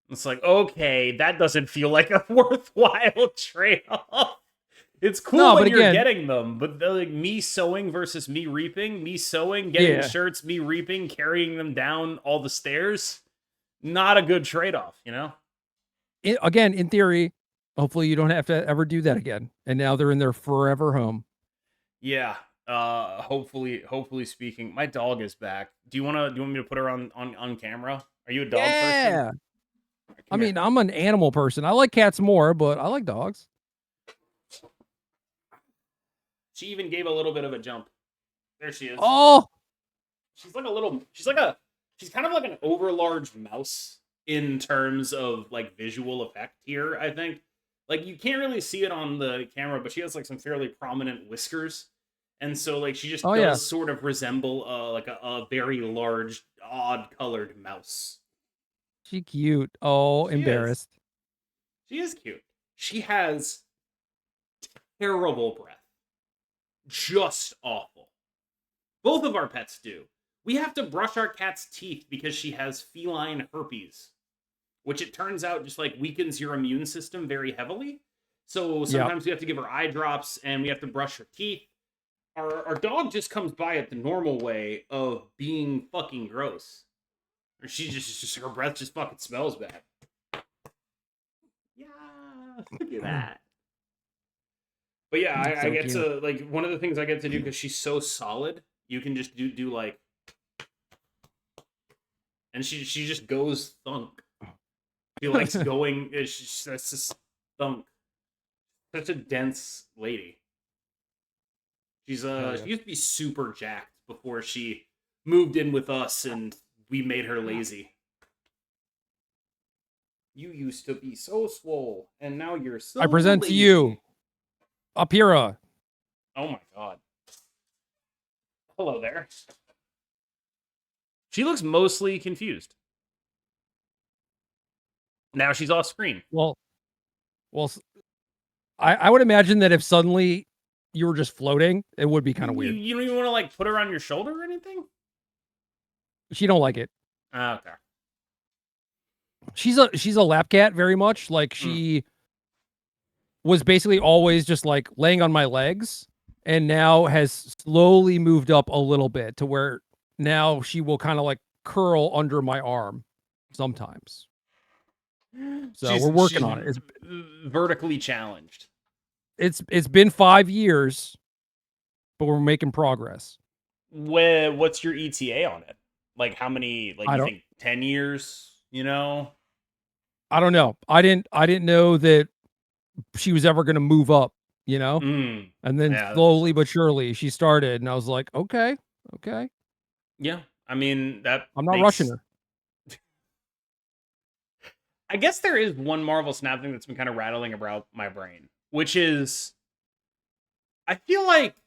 It's like, okay, that doesn't feel like a worthwhile trade-off. It's cool when you're getting them, but like me sewing versus me reaping, me sewing, getting the shirts, me reaping, carrying them down all the stairs, not a good trade-off, Again, in theory, hopefully you don't have to ever do that again. And now they're in their forever home. Yeah. Hopefully speaking. My dog is back. Do you want me to put her on camera? Are you a dog person? I mean, I'm an animal person. I like cats more, but I like dogs. She even gave a little bit of a jump. There she is. Oh, she's kind of like an overlarge mouse in terms of like visual effect here, I think. Like you can't really see it on the camera, but she has like some fairly prominent whiskers. And so like she just does sort of resemble like a very large, odd colored mouse. She cute. Oh, embarrassed. She is cute. She has terrible breath. just awful. Both of our pets do. We have to brush our cat's teeth because she has feline herpes, which it turns out just like weakens your immune system very heavily. So Yep. sometimes we have to give her eye drops and we have to brush her teeth. Our dog just comes by it the normal way of being fucking gross. Or she just her breath just fucking smells bad. Yeah, look at that. But yeah, I get to like one of the things I get to do because she's so solid. You can just do like, and she just goes thunk. She likes going. That's just thunk. Such a dense lady. She's she used to be super jacked before she moved in with us, and we made her lazy. You used to be so swole, and now you're so. I present lazy. to you, Apira. Oh my god. Hello there. She looks mostly confused. Now she's off screen. Well, I would imagine that if suddenly you were just floating, it would be kind of weird. You don't even want to like put her on your shoulder or anything? She don't like it. Okay. She's a lap cat very much. Like she was basically always just like laying on my legs, and now has slowly moved up a little bit to where now she will kind of like curl under my arm sometimes. So we're working on it. It's vertically challenged. It's been 5 years, but we're making progress. What's your ETA on it? Like how many? Like you think 10 years? You know? I don't know. I didn't know that she was ever going to move up. You know, and then slowly but surely she started, and I was like, okay. Yeah, I mean that. I'm not rushing her. I guess there is one Marvel Snap thing that's been kind of rattling about my brain, which is I feel like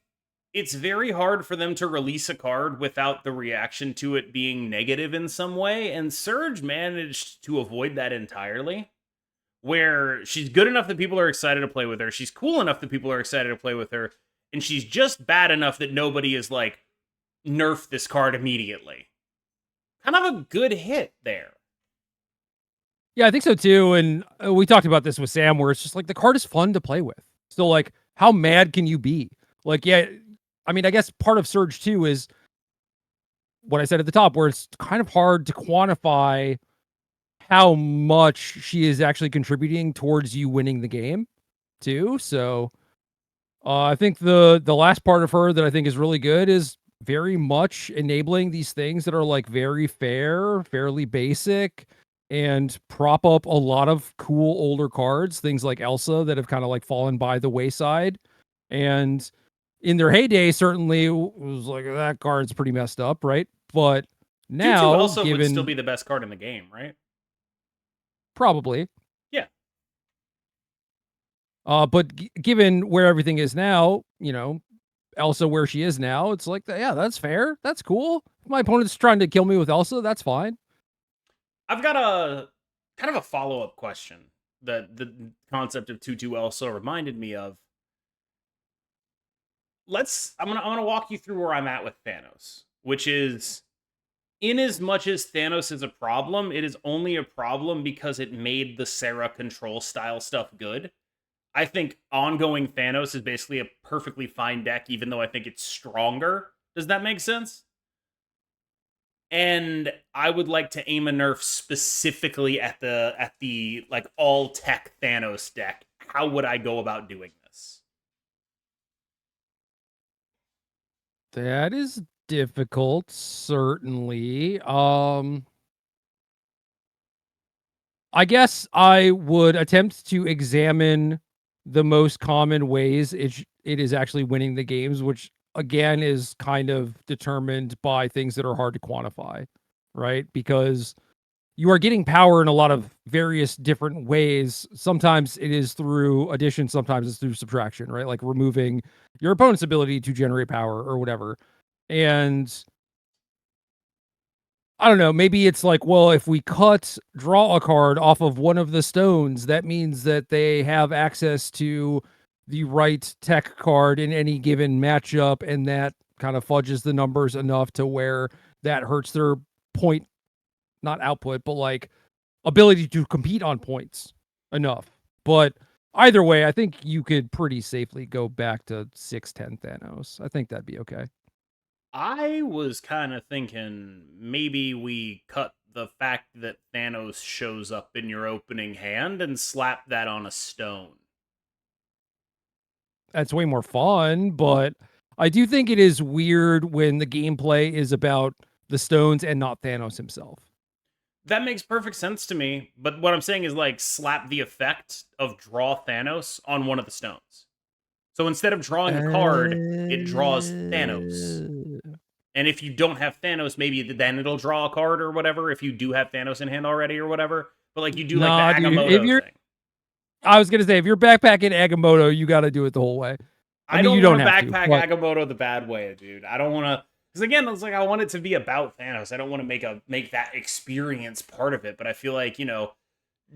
it's very hard for them to release a card without the reaction to it being negative in some way, and Surge managed to avoid that entirely. Where she's good enough that people are excited to play with her, she's cool enough that people are excited to play with her, and she's just bad enough that nobody is like, nerf this card immediately. Kind of a good hit there. Yeah, I think so too. And we talked about this with Sam, where it's just like the card is fun to play with. So, like, how mad can you be? Like, yeah, I mean, I guess part of Surge 2 is what I said at the top, where it's kind of hard to quantify how much she is actually contributing towards you winning the game, too. So, I think the last part of her that I think is really good is very much enabling these things that are like very fair, fairly basic, and prop up a lot of cool older cards, things like Elsa that have kind of like fallen by the wayside. And in their heyday, certainly it was like that card's pretty messed up, right? But now, Elsa would still be the best card in the game, right? Probably. Yeah. But given where everything is now, you know, Elsa where she is now, it's like, yeah, that's fair. That's cool. If my opponent's trying to kill me with Elsa, that's fine. I've got a kind of a follow-up question that the concept of 2/2 Elsa reminded me of. I'm gonna walk you through where I'm at with Thanos, which is, in as much as Thanos is a problem, it is only a problem because it made the Sarah control style stuff good. I think ongoing Thanos is basically a perfectly fine deck, even though I think it's stronger. Does that make sense? And I would like to aim a nerf specifically at the like all tech Thanos deck. How would I go about doing this? That is difficult, certainly. I guess I would attempt to examine the most common ways it is actually winning the games, which again is kind of determined by things that are hard to quantify, right? Because you are getting power in a lot of various different ways. Sometimes it is through addition, sometimes it's through subtraction, right? Like removing your opponent's ability to generate power or whatever. And I don't know, maybe it's like, well, if we draw a card off of one of the stones, that means that they have access to the right tech card in any given matchup, and that kind of fudges the numbers enough to where that hurts their point, not output, but like ability to compete on points enough. But either way, I think you could pretty safely go back to 610 Thanos. I think that'd be okay. I was kind of thinking maybe we cut the fact that Thanos shows up in your opening hand and slap that on a stone. That's way more fun, but I do think it is weird when the gameplay is about the stones and not Thanos himself. That makes perfect sense to me, but what I'm saying is like slap the effect of draw Thanos on one of the stones. So instead of drawing a card, it draws Thanos. And if you don't have Thanos, maybe then it'll draw a card or whatever. If you do have Thanos in hand already or whatever, but like you do like the Nah, dude. If Agamotto you're, thing. I was gonna say, if you're backpacking Agamotto, you got to do it the whole way. I I mean, you don't don't want to have to. backpack But Agamotto the bad way, dude. I don't want to, because again, it's like I want it to be about Thanos. I don't want to make that experience part of it. But I feel like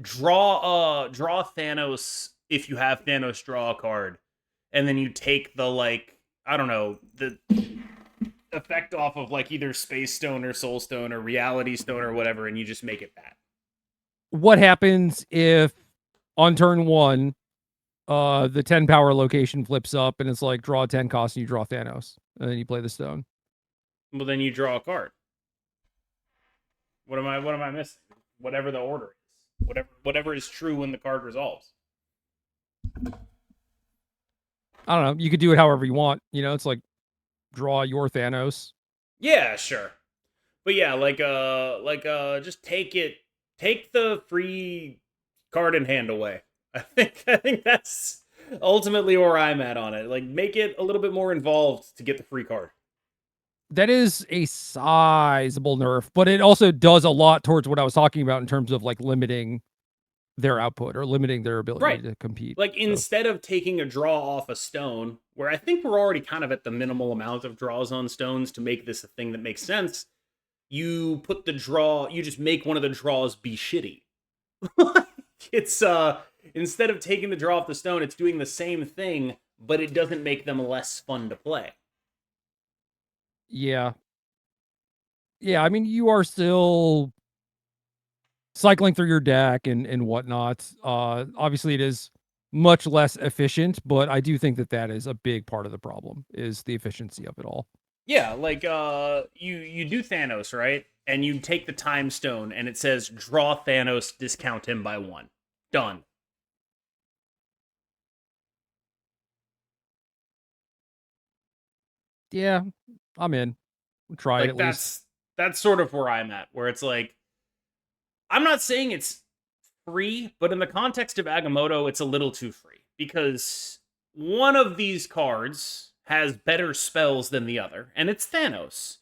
draw Thanos if you have Thanos draw a card, and then you take the like I don't know the effect off of like either Space Stone or Soul Stone or Reality Stone or whatever, and you just make it that. what happens if on turn one, the 10 power location flips up and it's like draw 10 cost and you draw Thanos, and then you play the stone? Well, then you draw a card. What am I missing? Whatever the order is. Whatever is true when the card resolves. I don't know. You could do it however you want. It's like draw your Thanos. Yeah, sure. But yeah, just take the free card in hand away. I think that's ultimately where I'm at on it. Like make it a little bit more involved to get the free card. That is a sizable nerf, but it also does a lot towards what I was talking about in terms of like limiting their output or limiting their ability Right. to compete. Like So, instead of taking a draw off a stone, where I think we're already kind of at the minimal amount of draws on stones to make this a thing that makes sense, you just make one of the draws be shitty. It's instead of taking the draw off the stone, it's doing the same thing, but it doesn't make them less fun to play. yeah. Yeah, I mean, you are still cycling through your deck and whatnot. Obviously, it is much less efficient, but I do think that that is a big part of the problem is the efficiency of it all. Yeah, like you do Thanos, right? And you take the time stone and it says draw Thanos, discount him by 1. Done. Yeah, I'm in. Try it Like at least. that's sort of where I'm at, where it's like I'm not saying it's free, but in the context of Agamotto, it's a little too free because one of these cards has better spells than the other, and it's Thanos.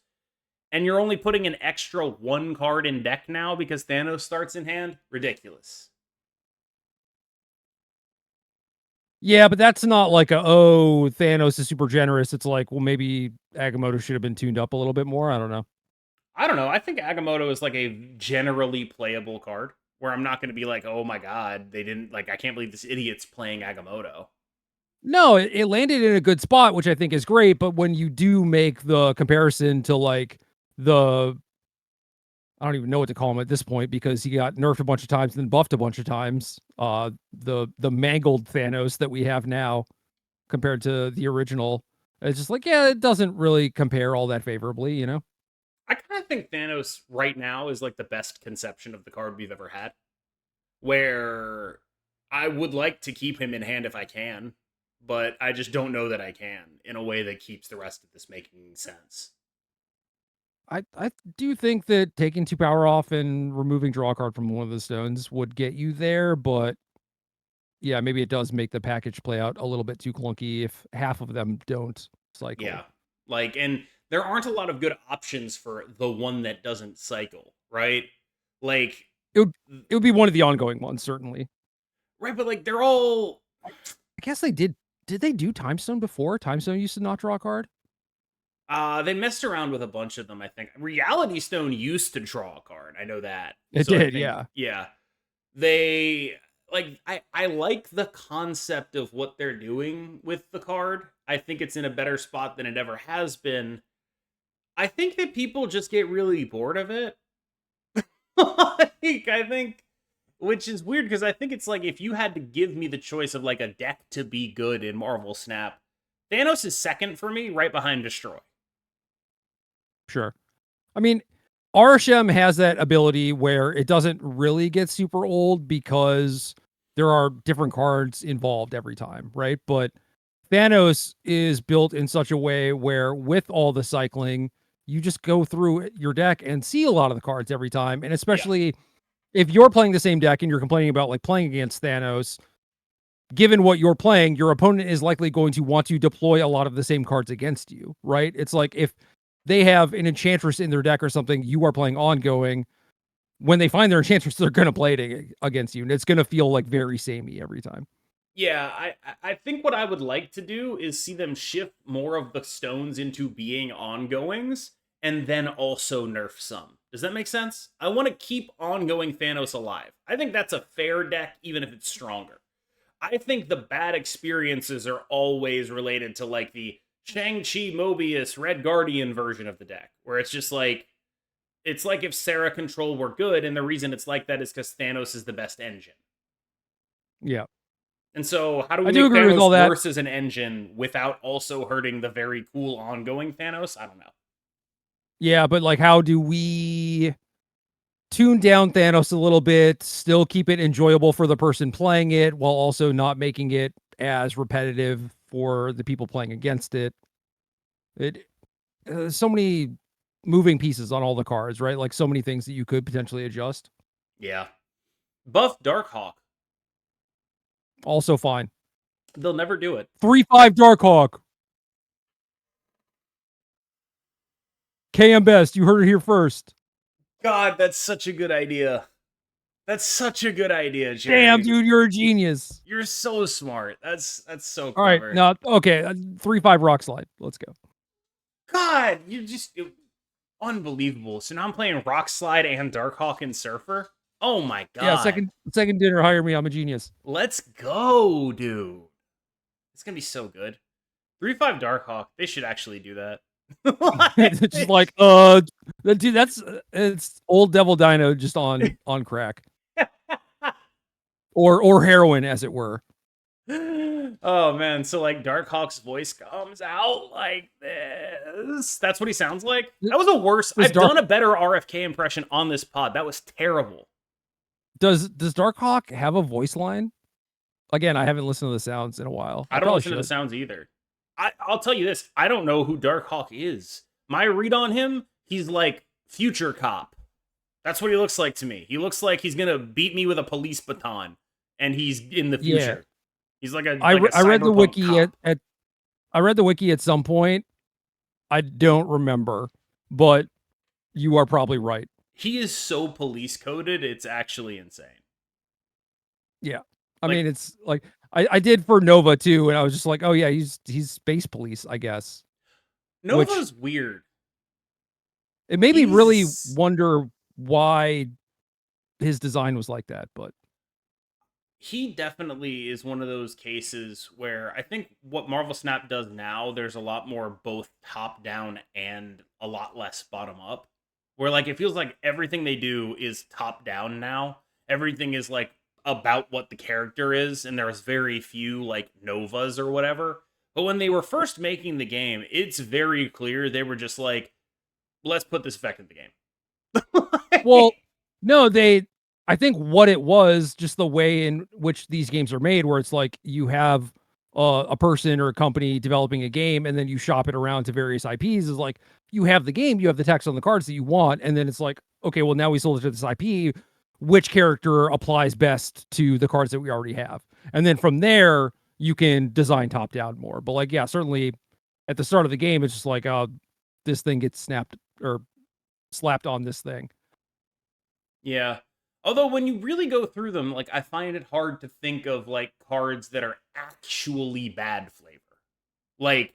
And you're only putting an extra 1 card in deck now because Thanos starts in hand? Ridiculous. Yeah, but that's not like Thanos is super generous. It's like, well, maybe Agamotto should have been tuned up a little bit more. I don't know. I don't know. I think Agamotto is like a generally playable card where I'm not going to be like, oh my god, they didn't like. I can't believe this idiot's playing Agamotto. No, it landed in a good spot, which I think is great. But when you do make the comparison to like the, I don't even know what to call him at this point because he got nerfed a bunch of times and then buffed a bunch of times. The mangled Thanos that we have now compared to the original, it's just like, yeah, it doesn't really compare all that favorably. I kind of think Thanos right now is like the best conception of the card we've ever had. Where I would like to keep him in hand if I can, but I just don't know that I can in a way that keeps the rest of this making sense. I do think that taking 2 power off and removing draw a card from one of the stones would get you there, but yeah, maybe it does make the package play out a little bit too clunky if half of them don't cycle. Yeah. Like, and there aren't a lot of good options for the one that doesn't cycle, right? Like, It would it would be one of the ongoing ones, certainly. right, but like they're all I guess they did they do Time Stone before? Time Stone used to not draw a card? they messed around with a bunch of them, I think. Reality Stone used to draw a card. I know that. It So I did, think yeah. yeah. They like I like the concept of what they're doing with the card. I think it's in a better spot than it ever has been. I think that people just get really bored of it. Like, I think, which is weird because I think it's like if you had to give me the choice of like a deck to be good in Marvel Snap, Thanos is second for me, right behind Destroy. Sure. I mean, RSM has that ability where it doesn't really get super old because there are different cards involved every time, right? But Thanos is built in such a way where with all the cycling, you just go through your deck and see a lot of the cards every time. And Yeah. especially if you're playing the same deck and you're complaining about like playing against Thanos, given what you're playing, your opponent is likely going to want to deploy a lot of the same cards against you, right? It's like if they have an Enchantress in their deck or something, you are playing ongoing. When they find their Enchantress, they're going to play it against you, and it's going to feel like very samey every time. Yeah, I think what I would like to do is see them shift more of the stones into being ongoings and then also nerf some. Does that make sense? I want to keep ongoing Thanos alive. I think that's a fair deck, even if it's stronger. I think the bad experiences are always related to like the Shang-Chi Mobius Red Guardian version of the deck, where it's just like, it's like if Sarah Control were good, and the reason it's like that is because Thanos is the best engine. Yeah. And so, how do we I do make agree with all Thanos that. worse as an engine without also hurting the very cool ongoing Thanos? I don't know. Yeah, but like, how do we tune down Thanos a little bit, still keep it enjoyable for the person playing it, while also not making it as repetitive for the people playing against it? It so many moving pieces on all the cards, right? Like so many things that you could potentially adjust. Yeah. Buff Darkhawk. Also fine. They'll never do it. 3/5 Darkhawk. KMBest. You heard it here first. God, that's such a good idea. That's such a good idea, Gerry. Damn, dude, you're a genius. You're so smart. That's so All right, clever. no, okay, 3/5 Rock Slide. Let's go. God, you just unbelievable. So now I'm playing Rock Slide and Darkhawk and Surfer. Oh my god. Yeah, second dinner, hire me. I'm a genius. Let's go, dude. It's gonna be so good. 3/5 Darkhawk. They should actually do that. It's just like, dude, that's it's old Devil Dino just on crack or heroin, as it were. Oh man, so like Darkhawk's voice comes out like this. That's what he sounds like. That was a worse. I've done a better RFK impression on this pod. That was terrible. Does Darkhawk have a voice line? Again, I haven't listened to the sounds in a while. I don't listen to the sounds either. I'll tell you this. I don't know who Darkhawk is. My read on him, he's like future cop. That's what he looks like to me. He looks like he's gonna beat me with a police baton, and he's in the future. Yeah. He's like a. I read the wiki cop. I read the wiki at some point. I don't remember, but you are probably right. He is so police coded, it's actually insane. Yeah. I mean, it's like I did for Nova too, and I was just like, oh yeah, he's space police, I guess. Nova's weird. It made me really wonder why his design was like that, but he definitely is one of those cases where I think what Marvel Snap does now, there's a lot more both top down and a lot less bottom up. Where like it feels like everything they do is top down now. Everything is like about what the character is, and there's very few like Novas or whatever. But when they were first making the game, it's very clear they were just like, let's put this effect in the game. Well, no, I think what it was, just the way in which these games are made, where it's like you have a person or a company developing a game, and then you shop it around to various IPs, is like you have the game, you have the text on the cards that you want, and then it's like, okay, well, now we sold it to this IP. Which character applies best to the cards that we already have? And then from there, you can design top down more. But like, yeah, certainly at the start of the game, it's just like, this thing gets snapped or slapped on this thing. Yeah. Although when you really go through them, like I find it hard to think of like cards that are actually bad flavor. Like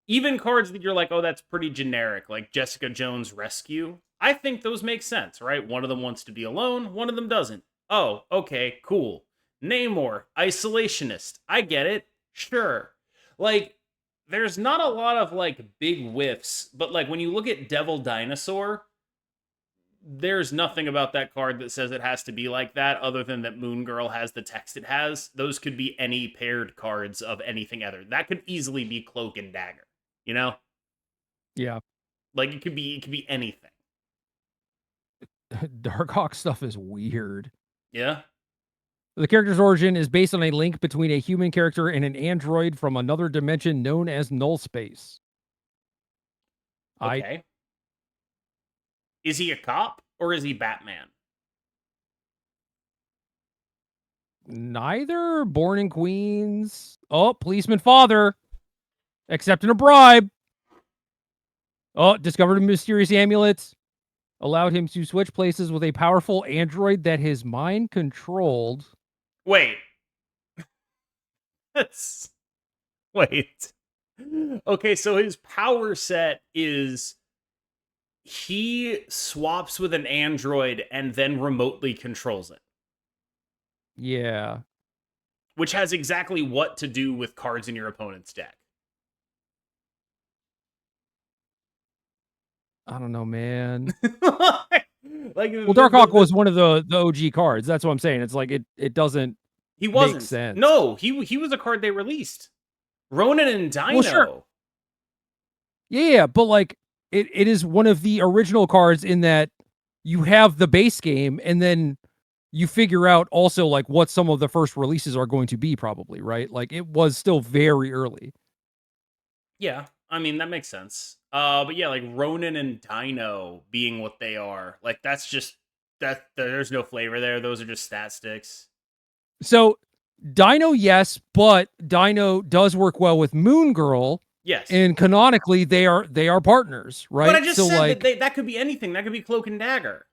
even cards that you're like, oh, that's pretty generic, like Jessica Jones Rescue. I think those make sense, right? One of them wants to be alone, one of them doesn't. Oh, okay, cool. Namor, isolationist. I get it. Sure. Like, there's not a lot of like big whiffs, but like when you look at Devil Dinosaur, there's nothing about that card that says it has to be like that other than that Moon Girl has the text it has. Those could be any paired cards of anything other. That could easily be Cloak and Dagger, you know? Yeah. Like it could be anything. Darkhawk stuff is weird. Yeah. The character's origin is based on a link between a human character and an android from another dimension known as null space. Okay. Is he a cop or is he Batman? Neither. Born in Queens. Oh, policeman father. Accepting a bribe. Oh, discovered a mysterious amulet. Allowed him to switch places with a powerful android that his mind controlled. Wait. Wait. Okay, so his power set is he swaps with an android and then remotely controls it. Yeah. Which has exactly what to do with cards in your opponent's deck. I don't know, man. Like, well, Darkhawk was one of the OG cards. That's what I'm saying. It's like it doesn't he wasn't. make sense. No, he was a card they released. Ronin and Dino. Well, sure. Yeah, but like it is one of the original cards in that you have the base game and then you figure out also like what some of the first releases are going to be probably, right? Like it was still very early. Yeah, I mean that makes sense. But yeah, like Ronin and Dino being what they are, like that's just that there's no flavor there. Those are just stat sticks. So Dino, yes, but Dino does work well with Moon Girl. Yes, and canonically they are partners, right? But I just said like, that could be anything. That could be Cloak and Dagger.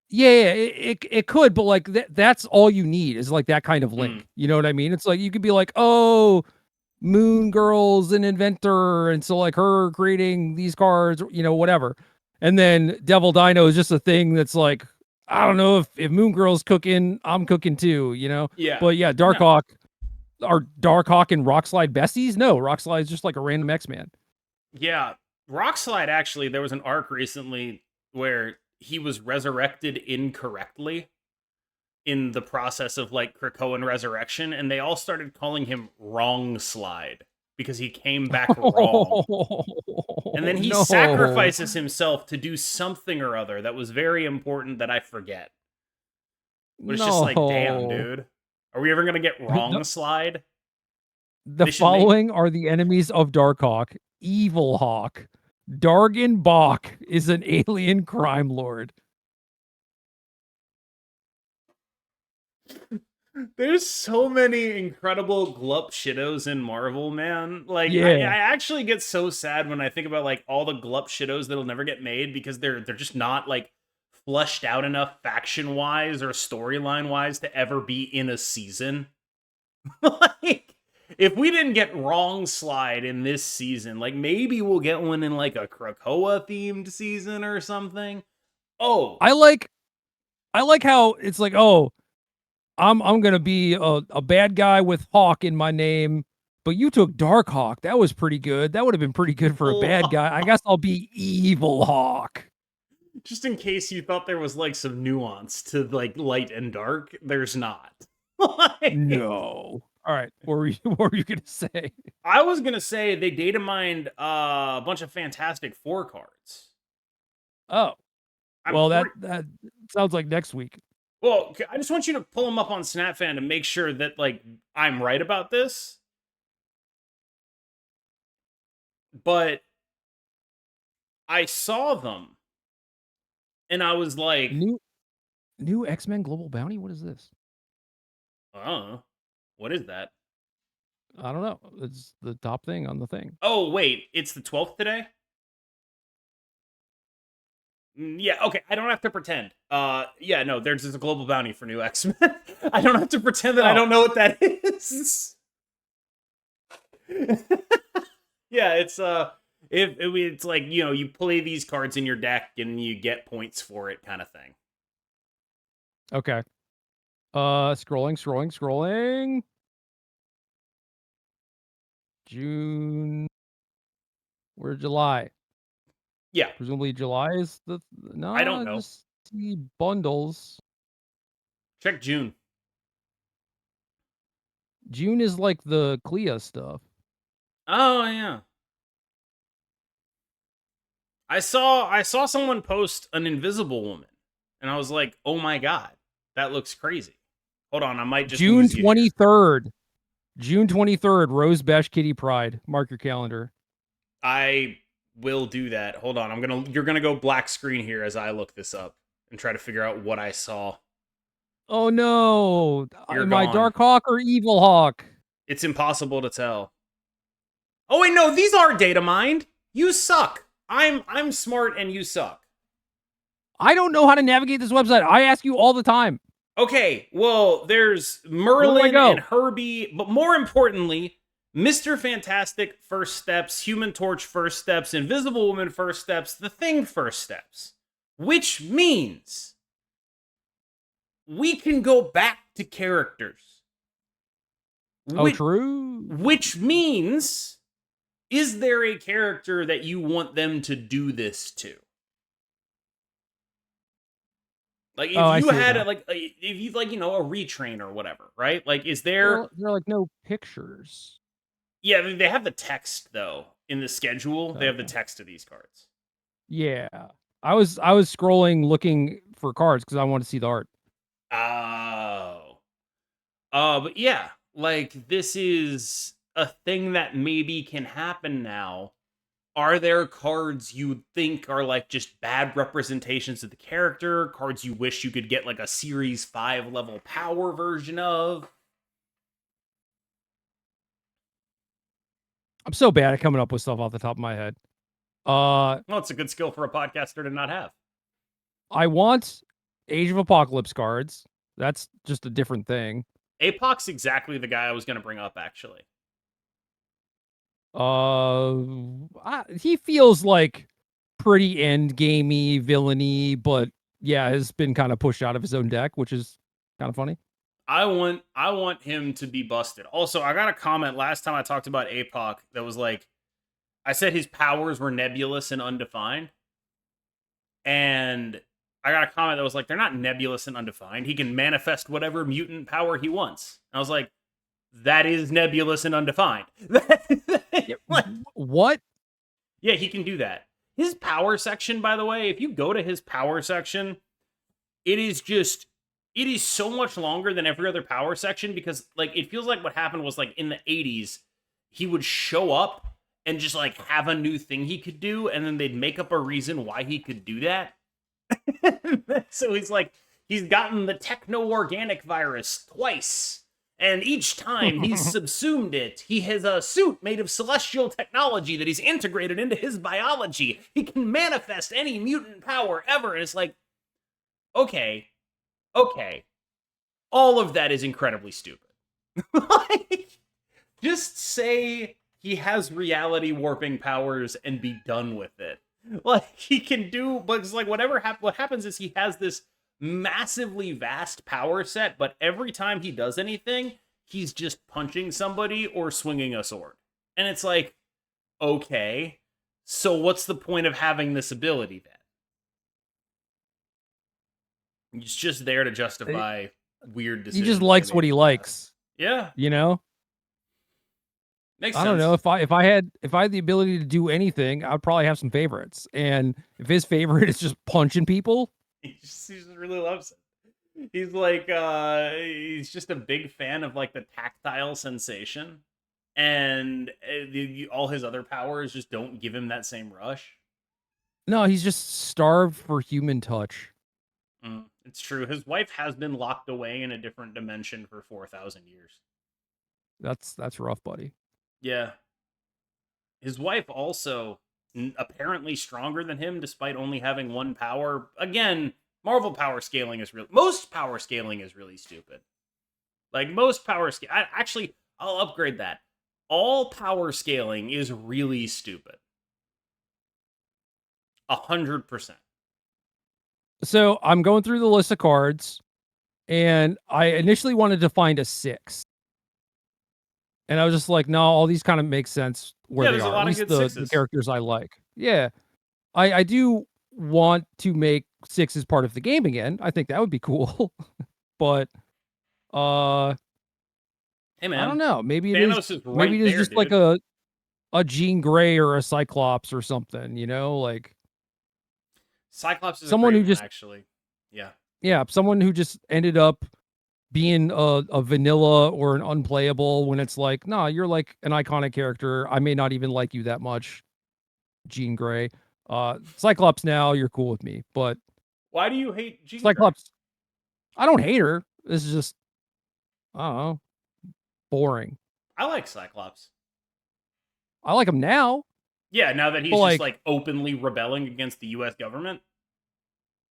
Yeah, it could, but like that's all you need is like that kind of link. You know what I mean? It's like you could be like, oh, Moon Girl's an inventor, and so like her creating these cards, you know, whatever. And then Devil Dino is just a thing that's like, I don't know if Moon Girl's cooking, I'm cooking too, you know? Yeah. But yeah, Darkhawk are Darkhawk and Rockslide besties? No, Rockslide is just like a random X-Man. Yeah. Rockslide actually, there was an arc recently where he was resurrected incorrectly in the process of like Krakoan resurrection, and they all started calling him Wrong Slide because he came back wrong. And then he sacrifices himself to do something or other that was very important that I forget. But it's just like, damn, dude. Are we ever going to get Wrong Slide? The following are the enemies of Darkhawk. Evil Hawk. Dargan Bach is an alien crime lord. There's so many incredible glup shittos in Marvel, man. Like, yeah. I actually get so sad when I think about like all the glup shittos that'll never get made because they're just not like flushed out enough faction wise or storyline wise to ever be in a season. Like, if we didn't get Wrong Slide in this season, like maybe we'll get one in like a Krakoa themed season or something. Oh, I like how it's like, oh, I'm gonna be a bad guy with Hawk in my name, but you took Darkhawk. That was pretty good. That would have been pretty good for a bad guy. I guess I'll be Evil Hawk. Just in case you thought there was like some nuance to like light and dark, there's not. No. All right, what were you gonna say? I was gonna say they data mined a bunch of Fantastic Four cards. Oh, well, that sounds like next week. Well, I just want you to pull them up on SnapFan to make sure that like I'm right about this. But I saw them, and I was like, "New X-Men Global Bounty? What is this?" What is that? I don't know. It's the top thing on the thing. Oh, wait. It's the 12th today? Yeah, okay. I don't have to pretend. Yeah, no, there's a global bounty for new X-Men. I don't have to pretend that I don't know what that is. Yeah, it's it's like, you know, you play these cards in your deck and you get points for it kind of thing. Okay. Scrolling. June or July. Yeah, Presumably July is the I no, don't I know. just see bundles. Check June. June is like the Clea stuff. Oh yeah. I saw someone post an Invisible Woman, and I was like, "Oh my god, that looks crazy." Hold on, I might just June lose you here. 23rd. June 23rd, Rose Besh Kitty Pride. Mark your calendar. I will do that. Hold on, you're gonna go black screen here as I look this up and try to figure out what I saw. Oh no. You're Am I gone. Dark Hawk or Evil Hawk? It's impossible to tell. Oh wait, no, these are data mined. You suck. I'm smart and you suck. I don't know how to navigate this website. I ask you all the time. Okay, well, there's Where do I Merlin and go? Herbie, but more importantly, Mr. Fantastic first steps, Human Torch first steps, Invisible Woman first steps, The Thing first steps. Which means we can go back to characters. Oh, Which, true. which means, is there a character that you want them to do this to? Like Oh, if I you see it had now. if you like a retrain or whatever, right? Like is There there are like no pictures. Yeah, they have the text though in the schedule. They have the Okay. text of these cards. Yeah. I was scrolling looking for cards because I want to see the art. Oh. But yeah, like this is a thing that maybe can happen now. Are there cards you think are like just bad representations of the character? Cards you wish you could get like a series 5 level power version of? I'm so bad at coming up with stuff off the top of my head. Well, it's a good skill for a podcaster to not have. I want Age of Apocalypse cards. That's just a different thing. Apoc's exactly the guy I was going to bring up, actually. He feels like pretty end gamey, villainy, but yeah, has been kind of pushed out of his own deck, which is kind of funny. I want him to be busted. Also, I got a comment last time I talked about Apoc that was like, I said his powers were nebulous and undefined, and I got a comment that was like, they're not nebulous and undefined. He can manifest whatever mutant power he wants. And I was like, that is nebulous and undefined. Yeah, Like, what? yeah, he can do that. His power section, by the way, if you go to his power section, it is so much longer than every other power section because like it feels like what happened was like in the 80s he would show up and just like have a new thing he could do and then they'd make up a reason why he could do that. So he's gotten the techno-organic virus twice, and each time he's subsumed it, he has a suit made of celestial technology that he's integrated into his biology. He can manifest any mutant power ever, and it's like, okay, all of that is incredibly stupid. Like, just say he has reality warping powers and be done with it. Like he can do, but it's like what happens is he has this massively vast power set, but every time he does anything, he's just punching somebody or swinging a sword. And it's like, okay, so what's the point of having this ability then? It's just there to justify weird He just decisions they likes made what in he the past. likes, Yeah, you know? makes I don't know sense. if I had the ability to do anything, I'd probably have some favorites. And if his favorite is just punching people, He just really loves it. He's just a big fan of like the tactile sensation, and all his other powers just don't give him that same rush. no, he's just starved for human touch. It's true. His wife has been locked away in a different dimension for 4,000 years. That's rough, buddy. Yeah, his wife also apparently stronger than him, despite only having one power. Again, Marvel power scaling is real. Most power scaling is really stupid. Like most power scale, actually, I'll upgrade that. All power scaling is really stupid. 100%. So I'm going through the list of cards, And I initially wanted to find a 6. And I was just like, no, all these kind of make sense where Yeah, they there's a are. At lot of least good the sixes. characters I like. Yeah. I do want to make 6 as part of the game again. I think that would be cool. But uh Hey I don't man, know. Thanos is Maybe right it is there, just like dude. a Jean Grey or a Cyclops or something, like Cyclops is a someone great who one, just actually. Yeah. someone who just ended up being a vanilla or an unplayable when it's like, nah, you're like an iconic character. I may not even like you that much, Jean Grey. Cyclops now, you're cool with me, but Why do you hate Jean Grey? Cyclops, I don't hate her. This is just, I don't know, boring. I like Cyclops. I like him now, Yeah, now that but he's just like, like openly rebelling against the U.S. government.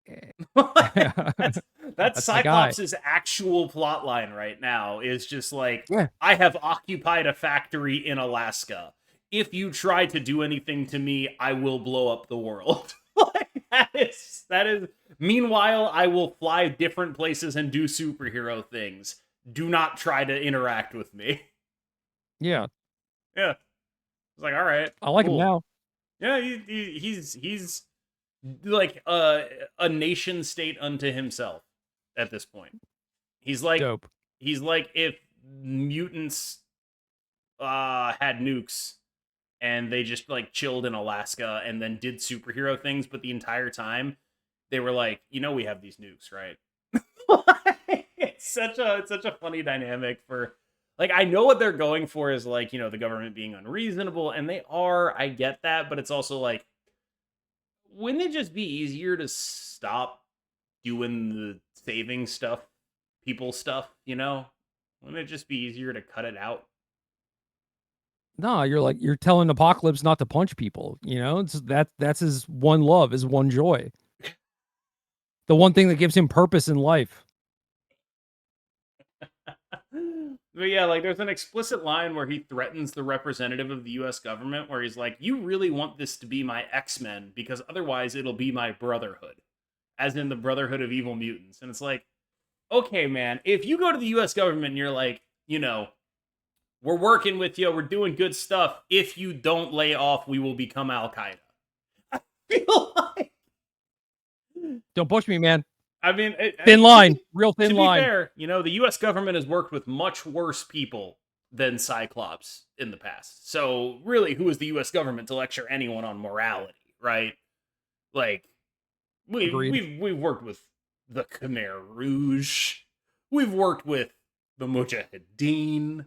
eh, that's that's that's my guy. Cyclops' actual plot line right now. Is just like, Yeah. I have occupied a factory in Alaska. If you try to do anything to me, I will blow up the world. Like, that is. Meanwhile, I will fly different places and do superhero things. Do not try to interact with me. Yeah. Yeah, it's like, all right, I like him cool. now. Yeah, he's like a nation state unto himself at this point. He's like Dope. he's like if mutants had nukes and they just like chilled in Alaska and then did superhero things, but the entire time they were like, we have these nukes, right? It's such a funny dynamic for, like, I know what they're going for is like, the government being unreasonable, and they are, I get that, but it's also like, wouldn't it just be easier to stop doing the saving stuff, people stuff, Wouldn't it just be easier to cut it out? No, you're telling Apocalypse not to punch people, It's that's his one love, his one joy. The one thing that gives him purpose in life. But yeah, like there's an explicit line where he threatens the representative of the US government where he's like, "You really want this to be my X-Men because otherwise it'll be my brotherhood." As in the Brotherhood of Evil Mutants. And it's like, "Okay, man, if you go to the US government and you're like, we're working with you, we're doing good stuff. If you don't lay off, we will become Al-Qaeda." I feel like, Don't push me, man. I mean, Thin to line, be real to thin be line. fair, the U.S. government has worked with much worse people than Cyclops in the past. So really, who is the U.S. government to lecture anyone on morality, right? Like, Agreed. we've worked with the Khmer Rouge, we've worked with the Mujahideen.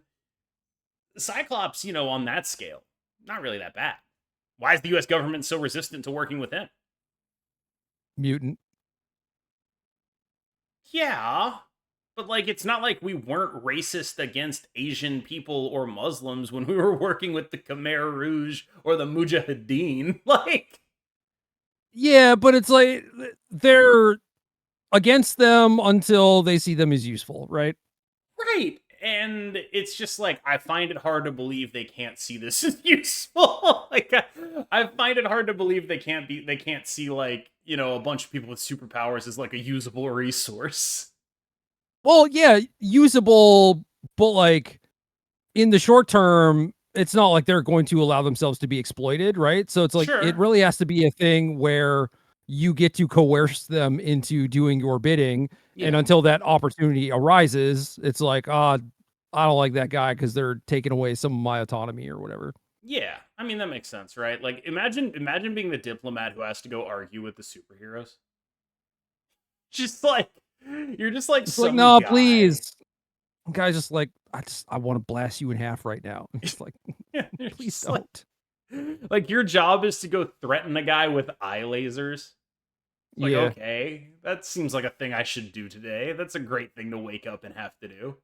Cyclops, on that scale, not really that bad. Why is the U.S. government so resistant to working with him? Mutant. Yeah, but like it's not like we weren't racist against Asian people or Muslims when we were working with the Khmer Rouge or the Mujahideen. Like, Yeah, but it's like they're against them until they see them as useful, right? right. And it's just like I find it hard to believe they can't see this as useful. Like I find it hard to believe they can't see like, a bunch of people with superpowers as like a usable resource. Well, yeah, usable, but like in the short term, it's not like they're going to allow themselves to be exploited, right? So it's like it Sure. really has to be a thing where you get to coerce them into doing your bidding. And Yeah. until that opportunity arises, it's like, I don't like that guy because they're taking away some of my autonomy or whatever. Yeah, I mean that makes sense, right? Like imagine being the diplomat who has to go argue with the superheroes. Just like you're just like It's like, some no, guy. please. Guy's just like, I want to blast you in half right now. It's like, You're please just like don't. your job is to go threaten a guy with eye lasers. It's like, Yeah. okay, that seems like a thing I should do today. That's a great thing to wake up and have to do.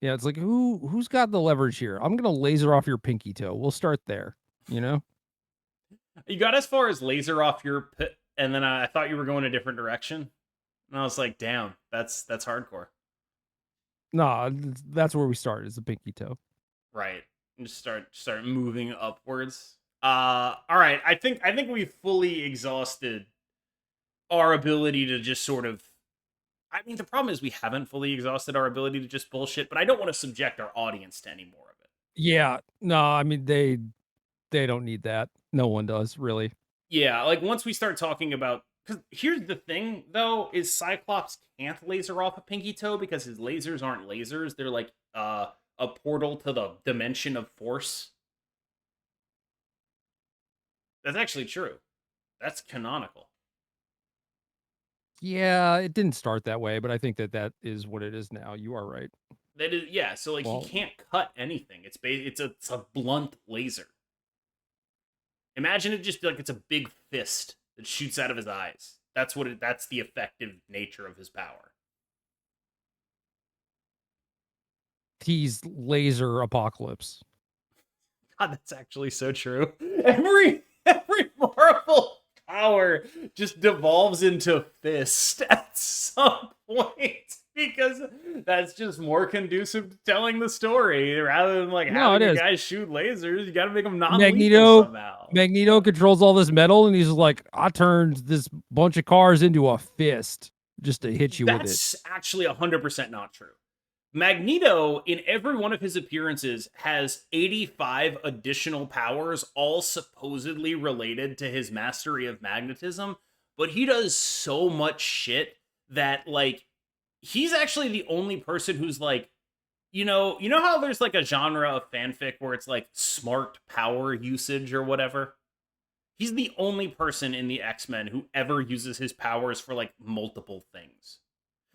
Yeah, it's like who's got the leverage here? I'm gonna laser off your pinky toe. We'll start there. You know? You got as far as laser off your pit, and then I thought you were going a different direction. And I was like, damn, that's hardcore. Nah, that's where we start is the pinky toe. Right. And just start moving upwards. All right. I think we've fully exhausted our ability to just sort of I mean, the problem is we haven't fully exhausted our ability to just bullshit, but I don't want to subject our audience to any more of it. Yeah, no, I mean they don't need that. No one does really. Yeah, like once we start talking about, because here's the thing though, is Cyclops can't laser off a pinky toe because his lasers aren't lasers. They're like a portal to the dimension of force. That's actually true. That's canonical. Yeah, it didn't start that way, but I think that that is what it is now. You are right. That is, yeah. So like he Well, can't cut anything. It's a blunt laser. Imagine it just like it's a big fist that shoots out of his eyes. That's the effective nature of his power. he's laser apocalypse. God, that's actually so true. Every Marvel power just devolves into fist at some point because that's just more conducive to telling the story rather than like No, it having a is. guy shoot lasers. You got to make them non-lethal Magneto somehow. Magneto controls all this metal and he's like, I turned this bunch of cars into a fist just to hit you with it. That's actually 100% not true. Magneto, in every one of his appearances, has 85 additional powers, all supposedly related to his mastery of magnetism. But he does so much shit that, like, he's actually the only person who's like, you know how there's like a genre of fanfic where it's like smart power usage or whatever? He's the only person in the X-Men who ever uses his powers for like multiple things.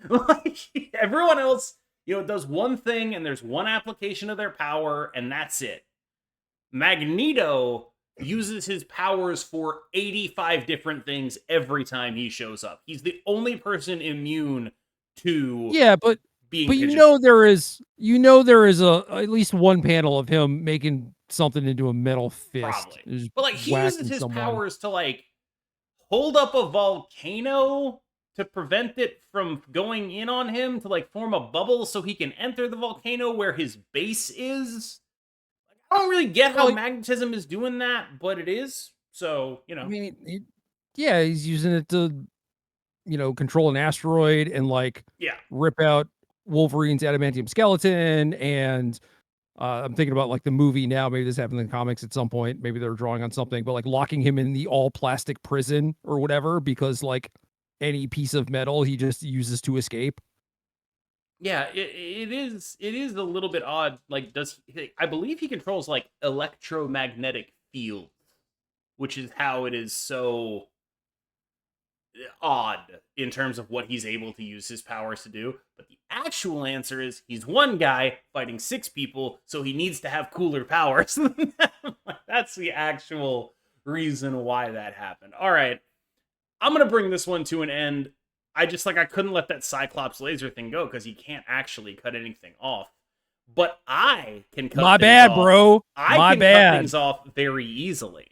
Like everyone else, does one thing and there's one application of their power and that's it. Magneto uses his powers for 85 different things every time he shows up. He's the only person immune to Yeah, but being but pigeonholed. there is a at least one panel of him making something into a metal fist. Probably. Just But like he uses whacking his someone. powers to like hold up a volcano to prevent it from going in on him to like form a bubble so he can enter the volcano where his base is. I don't really get how Well, magnetism is doing that, but it is. So, I mean, yeah, he's using it to, control an asteroid and like yeah. rip out Wolverine's adamantium skeleton. And I'm thinking about like the movie now. Maybe this happened in the comics at some point. Maybe they're drawing on something, but like locking him in the all plastic prison or whatever because like any piece of metal he just uses to escape. Yeah, it is a little bit odd. Like I believe he controls like electromagnetic fields, which is how it is so odd in terms of what he's able to use his powers to do. But the actual answer is he's one guy fighting 6 people, so he needs to have cooler powers. That's the actual reason why that happened. All right. I'm going to bring this one to an end. I couldn't let that Cyclops laser thing go because he can't actually cut anything off. But I can cut My things bad, off. bro. I My can bad. cut things off very easily.